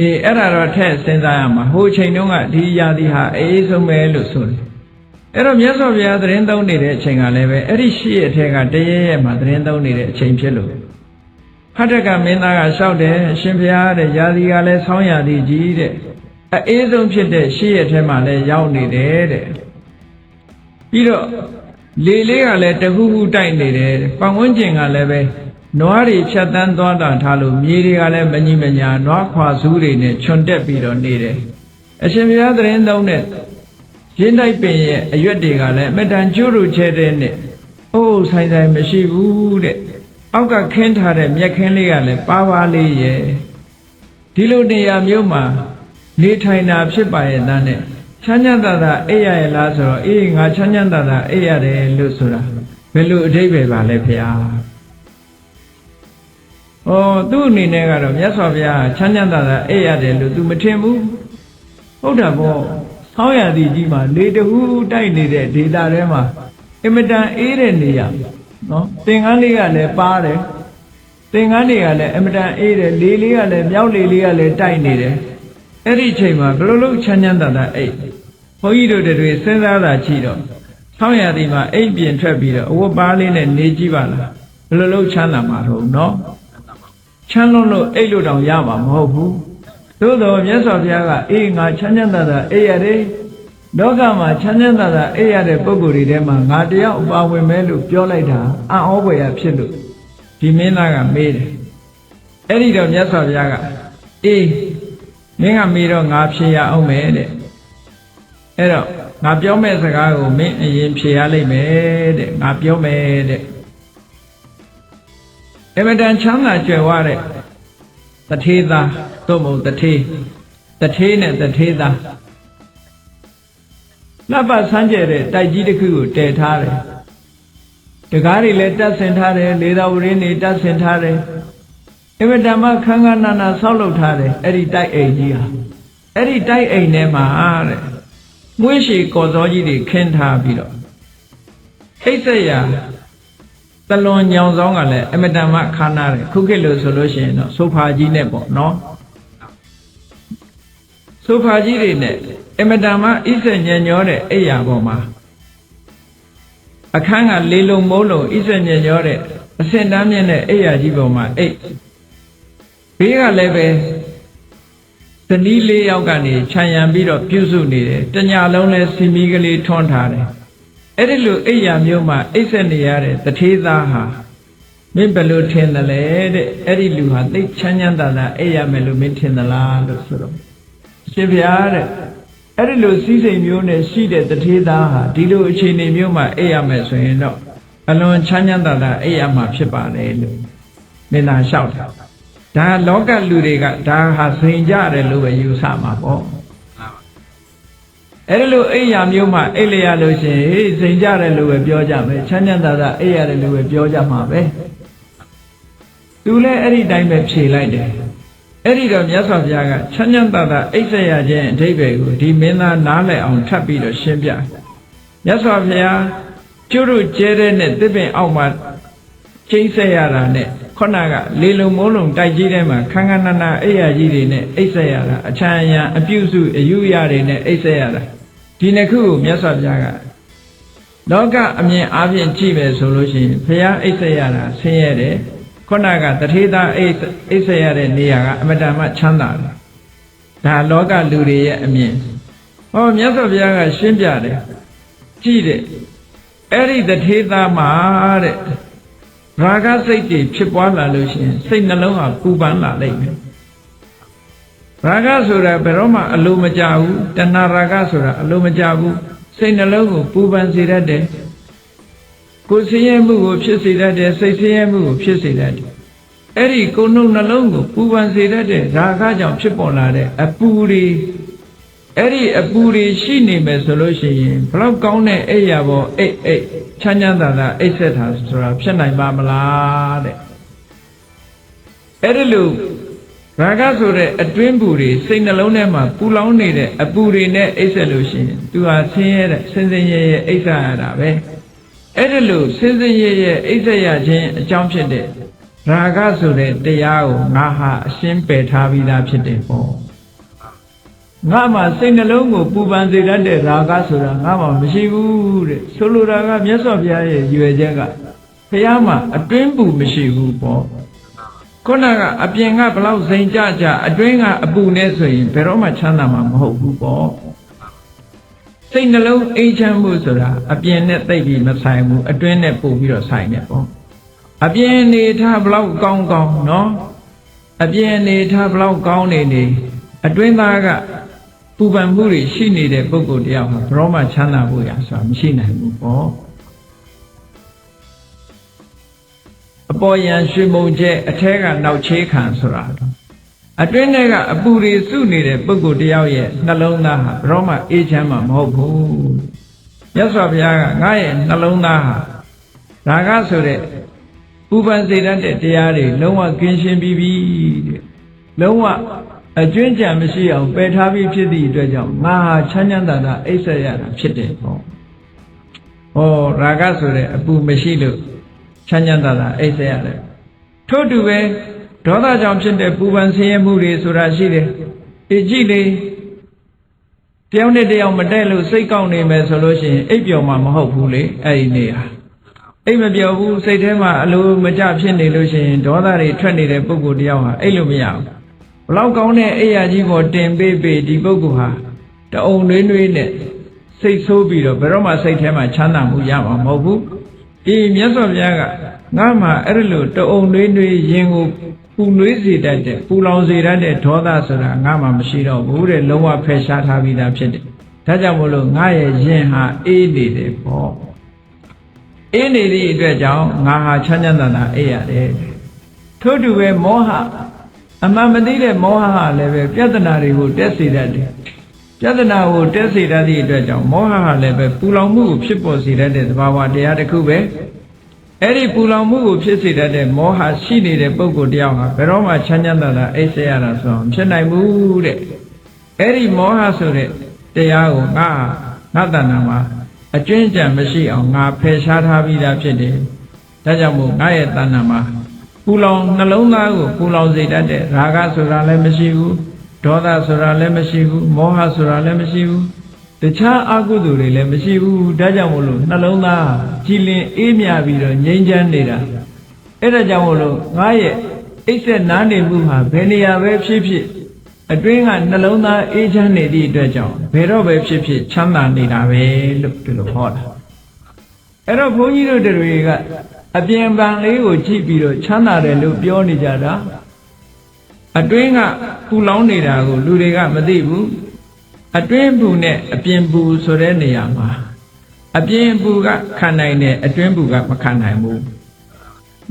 အဲ့ဒါတော့ထည့်စဉ်းစားရမှာဟိုချိန်တုန်းကဒီရာသီဟာအေးဆုံးပဲလို့ဆိုတယ်အဲ့တော့မြတ်စွာဘုရားသတင်းသုံးနေတဲ့အချိန်ကလည်းပဲအဲ့ဒီရှိရတဲ့ထဲကတရရဲ့မှာသတင်းသုံးနေတဲ့အချိန်ဖြစ်လို့ ခတ္တကမင်းသားကလျှောက်တယ်အရှင်ဘုရားတဲ့ယာဒီကလည်းဆောင်းရာသီကြီးတဲ့အေးဆုံးဖြစ်တဲ့ရှေ့ရက်ထဲမှာလည်းရောက်နေတယ်တဲ့ပြီးတော့လေလေးကလည်းတခုခုတိုက်နေတယ်ပတ်ဝန်းကျင်ကလည်းပဲနွားတွေဖြတ်တန်းသွားတာထားလို့မြေတွေကလည်းမညီမညာနွားခွာစူးတွေနဲ့ခြုံတက်ပြီးတော့နေတယ်အရှင်ဘုရားသတင်းသုံးတဲ့ရင်းတိုက်ပင်ရဲ့အရွက်တွေကလည်းအမတန်ကျိုးတို့ချဲတဲ့နဲ့အိုးဆိုင်ဆိုင်မရှိဘူးတဲ့အောက်ကခင်းထားတဲ့မြက်ခင်းလေးကလည်းပါပါလေးရဲ့ဒီလိုနေရာမျိုးမှာနေထိုင်တာဖြစ်ပါရဲ့သားနဲ့ချမ်းချမ်းသာသာအိပ်ရရဲ့လားဆိုတော့အေးငါချမ်းချမ်းသာသာအိပ်ရတယ်လို့ဆိုတာဘယ်လိုအဓိပ္ပာယ်ပါလဲဖေဟာဩသူ့အနေနဲ့ကတော့မြတ်စွာဘုရားချမ်းချမ်းသာသာအိပ်ရတယ်လို့ तू မထင်ဘူးဟုတ်တာပေါ့ဆောင်းရာသီကြီးမှာလေတဟူးတိုက်နေတဲ့ဒေသထဲမှာအင်မတန်အေးတဲ့နေရာနော်သင်္ကန်းလေးကလည်းပါတယ်သင်္ကန်းတွေကလည်းအင်မတန်အေးတယ်လေလေးကလည်းမြောက်လေလေးကလည်းတိုက်နေတယ်အဲ့ဒီအချိန်မှာဘယ်လိုလုပ်ချမ်းချမ်းသာသာအိပ်ဘုန်းကြီးတို့တွေစဉ်းစားတာကြည့်တော့ဆောင်းရာသီမှာအိမ်ပြင်ထွက်ပြီးတော့အဝတ်ပါးလေးနဲ့နေကြည့်ပါလားဘယ်လိုလုပ်ချမ်းသာမှာတော့နော်ချမ်းလုံးလို့အိပ်လို့တောင်ရမှာမဟုတ်ဘူးသို့တော်မြတ်စွာဘုရားကအေးငါချမ်းချမ်းသာသာအိပ်ရတယ်လောကမှာချမ်းချမ်းသာသာအိပ်ရတဲ့ပုဂ္ဂိုလ်တွေထဲမှာငါတယောက်အပါဝင်မဲလို့ပြောလိုက်တာအံ့ဩဖွယ်ရဖြစ်လို့ဒီမင်းသားကမေးတယ်အဲ့ဒီတော့မြတ်စွာဘုရားကအေးမင်းကမေးတော့ငါဖြေရအောင်မယ်တဲ့အဲ့တော့ငါပြောမဲ့စကားကိုမင်းအရင်ဖြေရလိမ့်မယ်တဲ့ငါပြောမယ်တဲ့အမတန်ချမ်းသာကြွယ်ဝတဲ့တထေးသားသို့မဟုတ်တထေးနဲ့တထေးသားလက်ပတ်ဆန်းကျဲတဲ့တိုက်ကြီးတစ်ခုကိုတည်ထားတယ်တကားတွေလည်းတက်ဆင်ထားတယ်လေသာဝရင်းတွေတက်ဆင်ထားတယ်အမတန်မှခန်းခန်းနာနာဆောက်လုပ်ထားတယ်အဲ့ဒီတိုက်အိမ်ကြီးဟာအဲ့ဒီတိုက်အိမ်ထဲမှာတဲ့မွေးရှည်ကော်စောကြီးတွေခင်းထားပြီးတော့အိတ်ဆက်ရာတလွန်ညောင်ဆောင်ကလည်းအမတန်မှခါနာတယ်ခုခေတ်လို့ဆိုလို့ရှိရင်တော့ဆိုဖာကြီးနဲ့ပေါ့နော်ဆိုဖာကြီးတွေနဲ့အမတန်မှဣဆက်ညံ့ညောတဲ့အိယာပေါ်မှာအခန်းကလေလုံမိုးလုံဣဆက်ညံ့ညောတဲ့အစင်တန်းမြင့်တဲ့အိယာကြီးပေါ်မှာအိတ်ဘေးကလည်းပဲဇနီးလေးယောက်ကနေခြံရံပြီးတော့ပြုစုနေတယ်တညလုံးလဲစီမီကလေးထွန်းထားတယ်အဲ့ဒီလိုအိယာမျိုးမှာအိတ်ဆက်နေရတဲ့တထေးသားဟာမင်းဘယ်လိုထင်သလဲတဲ့အဲ့ဒီလူဟာသိချမ်းချမ်းသာသာအိပ်ရမယ်လို့မင်းထင်သလားလို့ဆိုတော့ရှင်ဗျာတဲ့အဲ့ဒီလိုစီးစိမ်မျိုးနဲ့ရှိတဲ့တထေးသားဟာဒီလိုအခြေအနေမျိုးမှာအိပ်ရမယ်ဆိုရင်တော့အလွန်ချမ်းချမ်းသာသာအိပ်ရမှာဖြစ်ပါတယ်လို့မင်းသားလျှောက်တာဒါလောကလူတွေကဒါဟာစိန်ကြတယ်လို့ပဲယူဆမှာပေါ့အဲ့ဒီလိုအိပ်ရမျိုးမှာအိပ်လျရလို့ရှိရင်ဟေးစိန်ကြတယ်လို့ပဲပြောကြမယ်ချမ်းချမ်းသာသာအိပ်ရတယ်လို့ပဲပြောကြမှာပဲသူလည်းအဲ့ဒီတိုင်းပဲဖြေလိုက်တယ်အဲ့ဒီတော့မြတ်စွာဘုရားကချမ်းချမ်းသာသာအိပ်ဆက်ရခြင်းအဓိပ္ပာယ်ကိုဒီမင်းသားနားလည်အောင်ထပ်ပြီးတော့ရှင်းပြမြတ်စွာဘုရားကျုပ်တို့ကျဲတဲ့နဲ့တစ်ပင်အောက်မှာကျိန်းဆက်ရတာနဲ့ခုနကလေလုံမိုးလုံတိုက်ကြီးထဲမှာခန်းခန်းနာနာအိပ်ရကြီးတွေနဲ့အိပ်ဆက်ရတာအချမ်းအယံအပြုစုအယူရတွေနဲ့အိပ်ဆက်ရတာဒီနှစ်ခုကိုမြတ်စွာဘုရားကလောကအမြင်အားဖြင့်ကြည့်မယ်ဆိုလို့ရှိရင်ဘုရားအိပ်ဆက်ရတာဆင်းရဲတယ်ခုနကတထေးသားအိပ်ဆက်ရတဲ့နေရာကအမတန်မှချမ်းသာတယ်ဒါလောကလူတွေရဲ့အမြင်ဟောမြတ်စွာဘုရားကရှင်းပြတယ်ကြည့်တယ်အဲ့ဒီတထေးသားမှာတဲ့ရာဂစိတ်တွေဖြစ်ပွားလာလို့ရှိရင်စိတ်နှလုံးဟာပူပန်လာလိမ့်မယ်ရာဂဆိုတာဘယ်တော့မှအလိုမကျဘူးတဏှာရာဂဆိုတာအလိုမကျဘူးစိတ်နှလုံးကိုပူပန်စေတတ်တယ်ကိုယ်ဆင်းရဲမှုကိုဖြစ်စေတတ်တယ်စိတ်ဆင်းရဲမှုကိုဖြစ်စေတတ်တယ်အဲ့ဒီကိုယ်နှုတ်နှလုံးကိုပူပန်စေတတ်တဲ့ရာဂကြောင့်ဖြစ်ပေါ်လာတဲ့အပူတွေအဲ့ဒီအပူတွေရှိနေမယ်ဆိုလို့ရှိရင်ဘလောက်ကောင်းတဲ့အိယာပေါ်အိတ်ချမ်းချမ်းသာသာအိတ်ဆက်တာဆိုတာဖြစ်နိုင်ပါမလားတဲ့အဲ့ဒီလိုရာဂဆိုတဲ့အတွင်းပူတွေစိတ်နှလုံးထဲမှာပူလောင်နေတဲ့အပူတွေနဲ့အိတ်ဆက်လို့ရှိရင်သူဟာဆင်းရဲတဲ့ဆင်းရဲရဲ့အိတ်ဆက်ရတာပဲအဲ့ဒီလိုဆင်းရဲရဲ့အိတ်ဆက်ရခြင်းအကြောင်းဖြစ်တဲ့ရာဂဆိုတဲ့တရားကိုငါဟာအရှင်းပယ်ထားပြီးသားဖြစ်တယ်ပေါ့ငါမှစိတ်နှလုံးကိုပူပန်စေတတ်တဲ့ရာဂဆိုတာငါမှမရှိဘူးတဲ့ဆိုလိုတာကမြတ်စွာဘုရားရဲ့ရည်ရွယ်ချက်ကဘုရားမှာအတွင်းပူမရှိဘူးပေါ့ ခုနကအပြင်ကဘလောက်စိန်ကြကြအတွင်းကအပူနဲ့ဆိုရင်ဘယ်တော့မှချမ်းသာမှာမဟုတ်ဘူးပေါ့စိတ်နှလုံးအေးချမ်းမှုဆိုတာအပြင်နဲ့သိပ်ပြီးမဆိုင်ဘူးအတွင်းနဲ့ပို့ပြီးတော့ဆိုင်နေပေါ့အပြင်နေထားဘလောက်ကောင်းကောင်းနော်အပြင်နေထားဘလောက်ကောင်းနေအတွင်းသားကပူပန်မှုတွေရှိနေတဲ့ပုဂ္ဂိုလ်တယောက်ဟာဘယ်တော့မှချမ်းသာဖို့ရဆိုတာမရှိနိုင်ဘူးပေါ့အပေါ်ယံရွှေမုံကျဲအထဲကနောက်ချေးခံဆိုတာအတွင်းထဲကအပူတွေစုနေတဲ့ပုဂ္ဂိုလ်တယောက်ရဲ့နှလုံးသားဟာဘယ်တော့မှအေးချမ်းမှာမဟုတ်ဘူးမြတ်စွာဘုရားကငါရဲ့နှလုံးသားဟာရာဂဆိုတဲ့ပူပန်စေတတ်တဲ့တရားတွေလုံးဝကင်းရှင်းပြီးပြီတဲ့လုံးဝအကျွင်းကြံမရှိအောင်ပယ်ထားပြီးဖြစ်သည့်အတွက်ကြောင့်ငါဟာချမ်းချမ်းသာသာအိပ်ဆက်ရတာဖြစ်တယ်ပေါ့ဟောရာဂဆိုတဲ့အပူမရှိလို့ချမ်းချမ်းသာသာအိပ်ဆက်ရတယ်ထို့တူပဲဒေါသကြောင့်ဖြစ်တဲ့ပူပန်ဆင်းရဲမှုတွေဆိုတာရှိတယ်အေးကြည့်လေတယောက်နဲ့တယောက်မတည့်လို့စိတ်ကောက်နေမယ်ဆိုလို့ရှိရင်အိပ်ပျော်မှာမဟုတ်ဘူးလေအဲ့ဒီနေ့ဟာအိပ်မပျော်ဘူးစိတ်ထဲမှာအလိုမကျဖြစ်နေလို့ရှိရင်ဒေါသတွေထွက်နေတဲ့ပုဂ္ဂိုလ်တယောက်ဟာအိပ်လို့မရဘူးဘလောက်ကောင်းတဲ့အိယာကြီးပေါ်တင်ပေးဒီပုဂ္ဂိုလ်ဟာတအုံနှွေးနှွေးနဲ့စိတ်ဆိုးပြီးတော့ဘယ်တော့မှစိတ်ထဲမှာချမ်းသာမှုရမှာမဟုတ်ဘူးဒီမြတ်စွာဘုရားကငါမှအဲ့လိုတအုံနှွေးနှွေးရင်ကိုပူနွေးစေတတ်တဲ့ပူလောင်စေတတ်တဲ့ဒေါသဆိုတာငါမှမရှိတော့ဘူးတဲ့လုံးဝဖယ်ရှားထားပြီးသားဖြစ်တယ်ဒါကြောင့်မို့လို့ငါရဲ့ယင်ဟာအေးနေတယ်ပေါ့အေးနေသည့်အတွက်ကြောင့်ငါဟာချမ်းချမ်းသာသာအေးရတယ်ထို့တူပဲမောဟအမှန်မသိတဲ့မောဟဟာလည်းပဲပြဿနာတွေကိုတက်စေတတ်တယ်ပြဿနာကိုတက်စေတတ်သည့်အတွက်ကြောင့်မောဟဟာလည်းပဲပူလောင်မှုကိုဖြစ်ပေါ်စေတတ်တဲ့သဘာဝတရားတစ်ခုပဲအဲ့ဒီပူလောင်မှုကိုဖြစ်စေတတ်တဲ့မောဟရှိနေတဲ့ပုဂ္ဂိုလ်တယောက်ဟာဘယ်တော့မှချမ်းချမ်းသာသာအိပ်ဆက်ရတာဆိုတော့မဖြစ်နိုင်ဘူးတဲ့အဲ့ဒီမောဟဆိုတဲ့တရားကိုငါတဏ္ဍာမှာအကျွင်းကြံမရှိအောင်ငါဖယ်ရှားထားပြီးသားဖြစ်တယ်ဒါကြောင့်မို့ငါရဲ့တဏ္ဍာမှာပူလောင်နှလုံးသားကိုပူလောင်စေတတ်တဲ့ရာဂဆိုတာလည်းမရှိဘူးဒေါသဆိုတာလည်းမရှိဘူးမောဟဆိုတာလည်းမရှိဘူးတခြားအကုသိုလ်တွေလည်းမရှိဘူးဒါကြောင့်မို့လို့နှလုံးသားကြည်လင်အေးမြပြီးတော့ငြိမ်းချမ်းနေတာအဲ့ဒါကြောင့်မို့လို့ငါရဲ့အိပ်ဆက်နားနေမှုဟာဘယ်နေရာပဲဖြစ်ဖြစ်အတွင်းကနှလုံးသားအေးချမ်းနေသည့်အတွက်ကြောင့်ဘယ်တော့ပဲဖြစ်ဖြစ်ချမ်းသာနေတာပဲလို့ဒီလိုဟောတာအဲ့တော့ဘုန်းကြီးတို့တွေကအပြင်ပံလေးကိုကြည့်ပြီးတော့ချမ်းသာတယ်လို့ပြောနေကြတာအတွင်းကပူလောင်နေတာကိုလူတွေကမသိဘူးအတွင်းပူနဲ့အပြင်ပူဆိုတဲ့နေရာမှာအပြင်ပူကခံနိုင်တယ်အတွင်းပူကမခံနိုင်ဘူး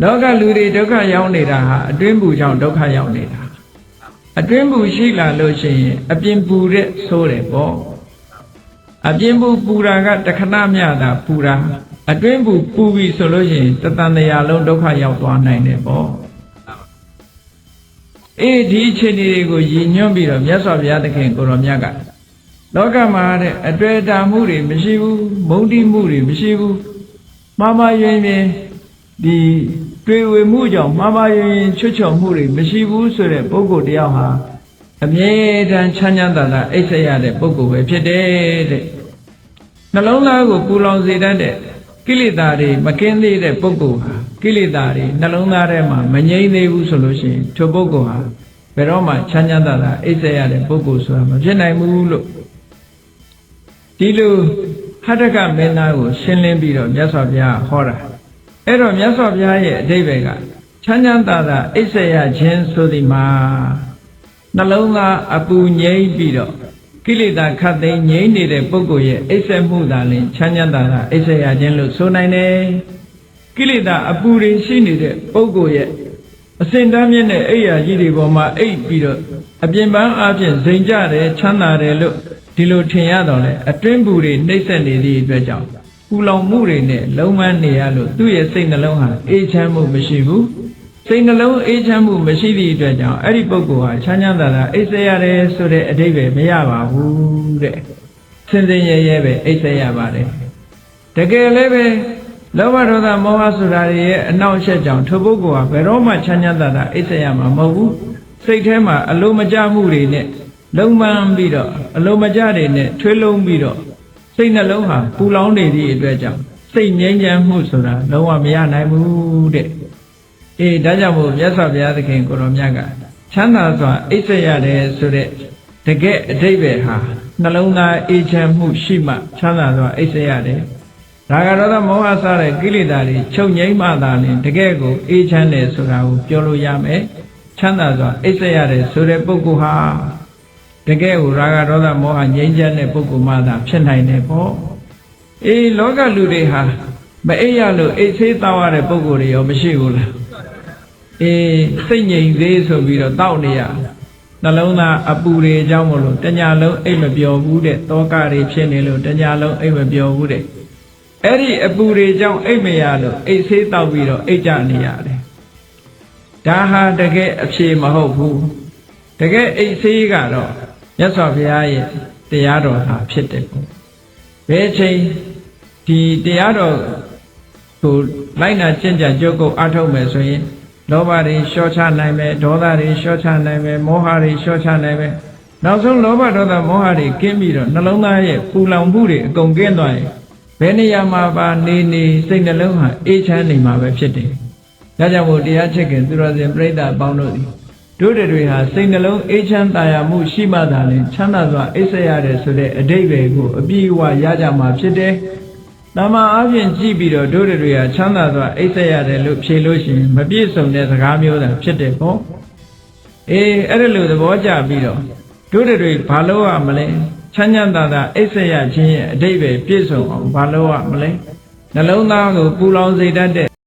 လောကလူတွေဒုက္ခရောက်နေတာဟာအတွင်းပူကြောင့်ဒုက္ခရောက်နေတာအတွင်းပူရှိလာလို့ရှိရင်အပြင်ပူတဲ့ဆိုးတယ်ပေါ့အပြင်ပူတာကတခဏမျှတာပူတာအတွင်းပူပြီဆိုလို့ရှိရင်တသံတရားလုံးဒုက္ခရောက်သွားနိုင်တယ်ပေါ့အေးဒီအခြေအနေတွေကိုရည်ညွှန်းပြီးတော့မြတ်စွာဘုရားသခင်ကိုရောမြတ်ကလောကမှာတဲ့အတွေ့အတာမှုတွေမရှိဘူးမုန်းတိမှုတွေမရှိဘူးမှားမှားယွင်းယွင်းဒီတွေ့ဝေမှုကြောင့်မှားမှားယွင်းယွင်းချွတ်ချော်မှုတွေမရှိဘူးဆိုတဲ့ပုဂ္ဂိုလ်တယောက်ဟာအမြဲတမ်းချမ်းချမ်းသာသာအိပ်ဆက်ရတဲ့ပုဂ္ဂိုလ်ပဲဖြစ်တယ်တဲ့နှလုံးသားကိုပူလောင်စေတတ်တဲ့ကိလေသာတွေမကင်းသေးတဲ့ပုဂ္ဂိုလ်ဟာကိလေသာတွေနှလုံးသားထဲမှာမငြိမ့်သေးဘူးဆိုလို့ရှိရင်ထိုပုဂ္ဂိုလ်ဟာဘယ်တော့မှချမ်းချမ်းသာသာအိပ်ဆက်ရတဲ့ပုဂ္ဂိုလ်ဆိုတာမဖြစ်နိုင်ဘူးလို့ဒီလိုဟတ္တကမင်းသားကိုရှင်းလင်းပြီးတော့မြတ်စွာဘုရားဟောတာအဲ့တော့မြတ်စွာဘုရားရဲ့အဓိပ္ပာယ်ကချမ်းချမ်းသာသာအိပ်ဆက်ရခြင်းဆိုသည်မှာနှလုံးသားအပူငြိမ့်ပြီးတော့ကိလေသာခတ်သိမ်းငြိမ့်နေတဲ့ပုဂ္ဂိုလ်ရဲ့အိပ်ဆက်မှုသာလျှင်ချမ်းချမ်းသာသာအိပ်ဆက်ရခြင်းလို့ဆိုနိုင်တယ်ကိလေသာအပူတွေရှိနေတဲ့ပုဂ္ဂိုလ်ရဲ့အစဉ်တမ်းမြင့်တဲ့အိယာကြီးတွေပေါ်မှာအိပ်ပြီးတော့အပြင်ပန်းအပြင်ဇိမ်ကြတယ်ချမ်းသာတယ်လို့ဒီလိုထင်ရတော့လေအတွင်းဘူးတွေနှိမ့်ဆက်နေသည့်အတွက်ကြောင့်ပူလောင်မှုတွေနဲ့လုံးဝနေရလို့သူ့ရဲ့စိတ်နှလုံးဟာအေးချမ်းမှုမရှိဘူးစိတ်နှလုံးအေးချမ်းမှုမရှိသည့်အတွက်ကြောင့်အဲ့ဒီပုဂ္ဂိုလ်ဟာချမ်းချမ်းသာသာအိပ်ဆက်ရတယ်ဆိုတဲ့အဓိပ္ပာယ်မရပါဘူးတဲ့စင်စင်ရဲရဲပဲအိပ်ဆက်ရပါတယ်တကယ်လည်းပဲလောဘဒေါသမောဟဆိုတာရဲ့အနောက်အရှက်ကြောင့်ထိုပုဂ္ဂိုလ်ဟာဘယ်တော့မှချမ်းချမ်းသာသာအိပ်ဆက်ရမှာမဟုတ်ဘူးစိတ်ထဲမှာအလိုမကျမှုတွေနဲ့လုံးပန်းပြီးတော့အလိုမကျတွေနဲ့ထွေးလုံးပြီးတော့စိတ်နှလုံးဟာပူလောင်နေသည့်အတွက်ကြောင့်စိတ်ငြိမ်းချမ်းမှုဆိုတာလုံးဝမရနိုင်ဘူးတဲ့ ဒါကြောင့်မို့မြတ်စွာဘုရားသခင်ကိုတော်မြတ်ကချမ်းသာစွာအိပ်စက်ရတယ်ဆိုတဲ့တကယ်အဓိပ္ပာယ်ဟာနှလုံးသားအေးချမ်းမှုရှိမှချမ်းသာစွာအိပ်စက်ရတယ်ဒါကတော့မောဟစတဲ့ကိလေသာတွေချုပ်ငြိမ်းမှသာလျှင်တကယ်ကိုအေးချမ်းတယ်ဆိုတာကိုပြောလို့ရမယ်ချမ်းသာစွာအိပ်စက်ရတယ်ဆိုတဲ့ပုဂ္ဂိုလ်ဟာတကယ်ကိုရာဂဒေါသမောဟငြိမ်းချမ်းတဲ့ပုဂ္ဂိုလ်မှသာဖြစ်နိုင်တယ်ပေါ့လောကလူတွေဟာမအိပ်ရလို့အိပ်ဆေးတောက်ရတဲ့ပုဂ္ဂိုလ်တွေရောမရှိဘူးလားစိတ်ငြိမ်သေးဆိုပြီးတော့တောက်နေရနှလုံးသားအပူတွေအကြောင်းမလို့တညာလုံးအိပ်မပျော်ဘူးတဲ့တောကတွေဖြစ်နေလို့တညာလုံးအိပ်မပျော်ဘူးတဲ့အဲ့ဒီအပူတွေကြောင့်အိပ်မရလို့အိပ်ဆေးတောက်ပြီးတော့အိပ်ကြနေရတယ်ဒါဟာတကယ်အဖြေမဟုတ်ဘူးတကယ်အိပ်ဆေးကတော့မြတ်စွာဘုရားရဲ့တရားတော်ဟာဖြစ်တယ်ပေါ့ဘယ်ချိန်ဒီတရားတော်ကိုလိုက်နာကျင့်ကြံကြိုးကုပ်အားထုတ်မယ်ဆိုရင်လောဘတွေလျှော့ချနိုင်မယ်ဒေါသတွေလျှော့ချနိုင်မယ်မောဟတွေလျှော့ချနိုင်မယ်နောက်ဆုံးလောဘဒေါသမောဟတွေကင်းပြီးတော့နှလုံးသားရဲ့ပူလောင်မှုတွေအကုန်ကင်းသွားရင်ဘယ်နေရာမှာပါနေစိတ်နှလုံးဟာအေးချမ်းနေမှာပဲဖြစ်တယ်ဒါကြောင့်မို့တရားချစ်ခင်သူတော်စင်ပြိဿအပေါင်းတို့သည်တို့တွေဟာစိတ်နှလုံးအေးချမ်းသာယာမှုရှိမှသာလျှင်ချမ်းသာစွာအိပ်စက်ရတယ်ဆိုတဲ့အဓိပ္ပာယ်ကိုအပြည့်အဝရကြမှာဖြစ်တယ်။တမန်အားဖြင့်ကြည့်ပြီးတော့တို့တွေဟာချမ်းသာစွာအိပ်စက်ရတယ်လို့ဖြေလို့ရှိရင်မပြည့်စုံတဲ့စကားမျိုးသာဖြစ်တယ်ပေါ့။အဲ့ဒါလိုသဘောကျပြီးတော့တို့တွေဘာလို့ရမလဲချမ်းချမ်းသာသာအိပ်စက်ရခြင်းရဲ့အဓိပ္ပာယ်ပြည့်စုံအောင်ဘာလို့ရမလဲနှလုံးသားကိုပူလောင်စေတတ်တဲ့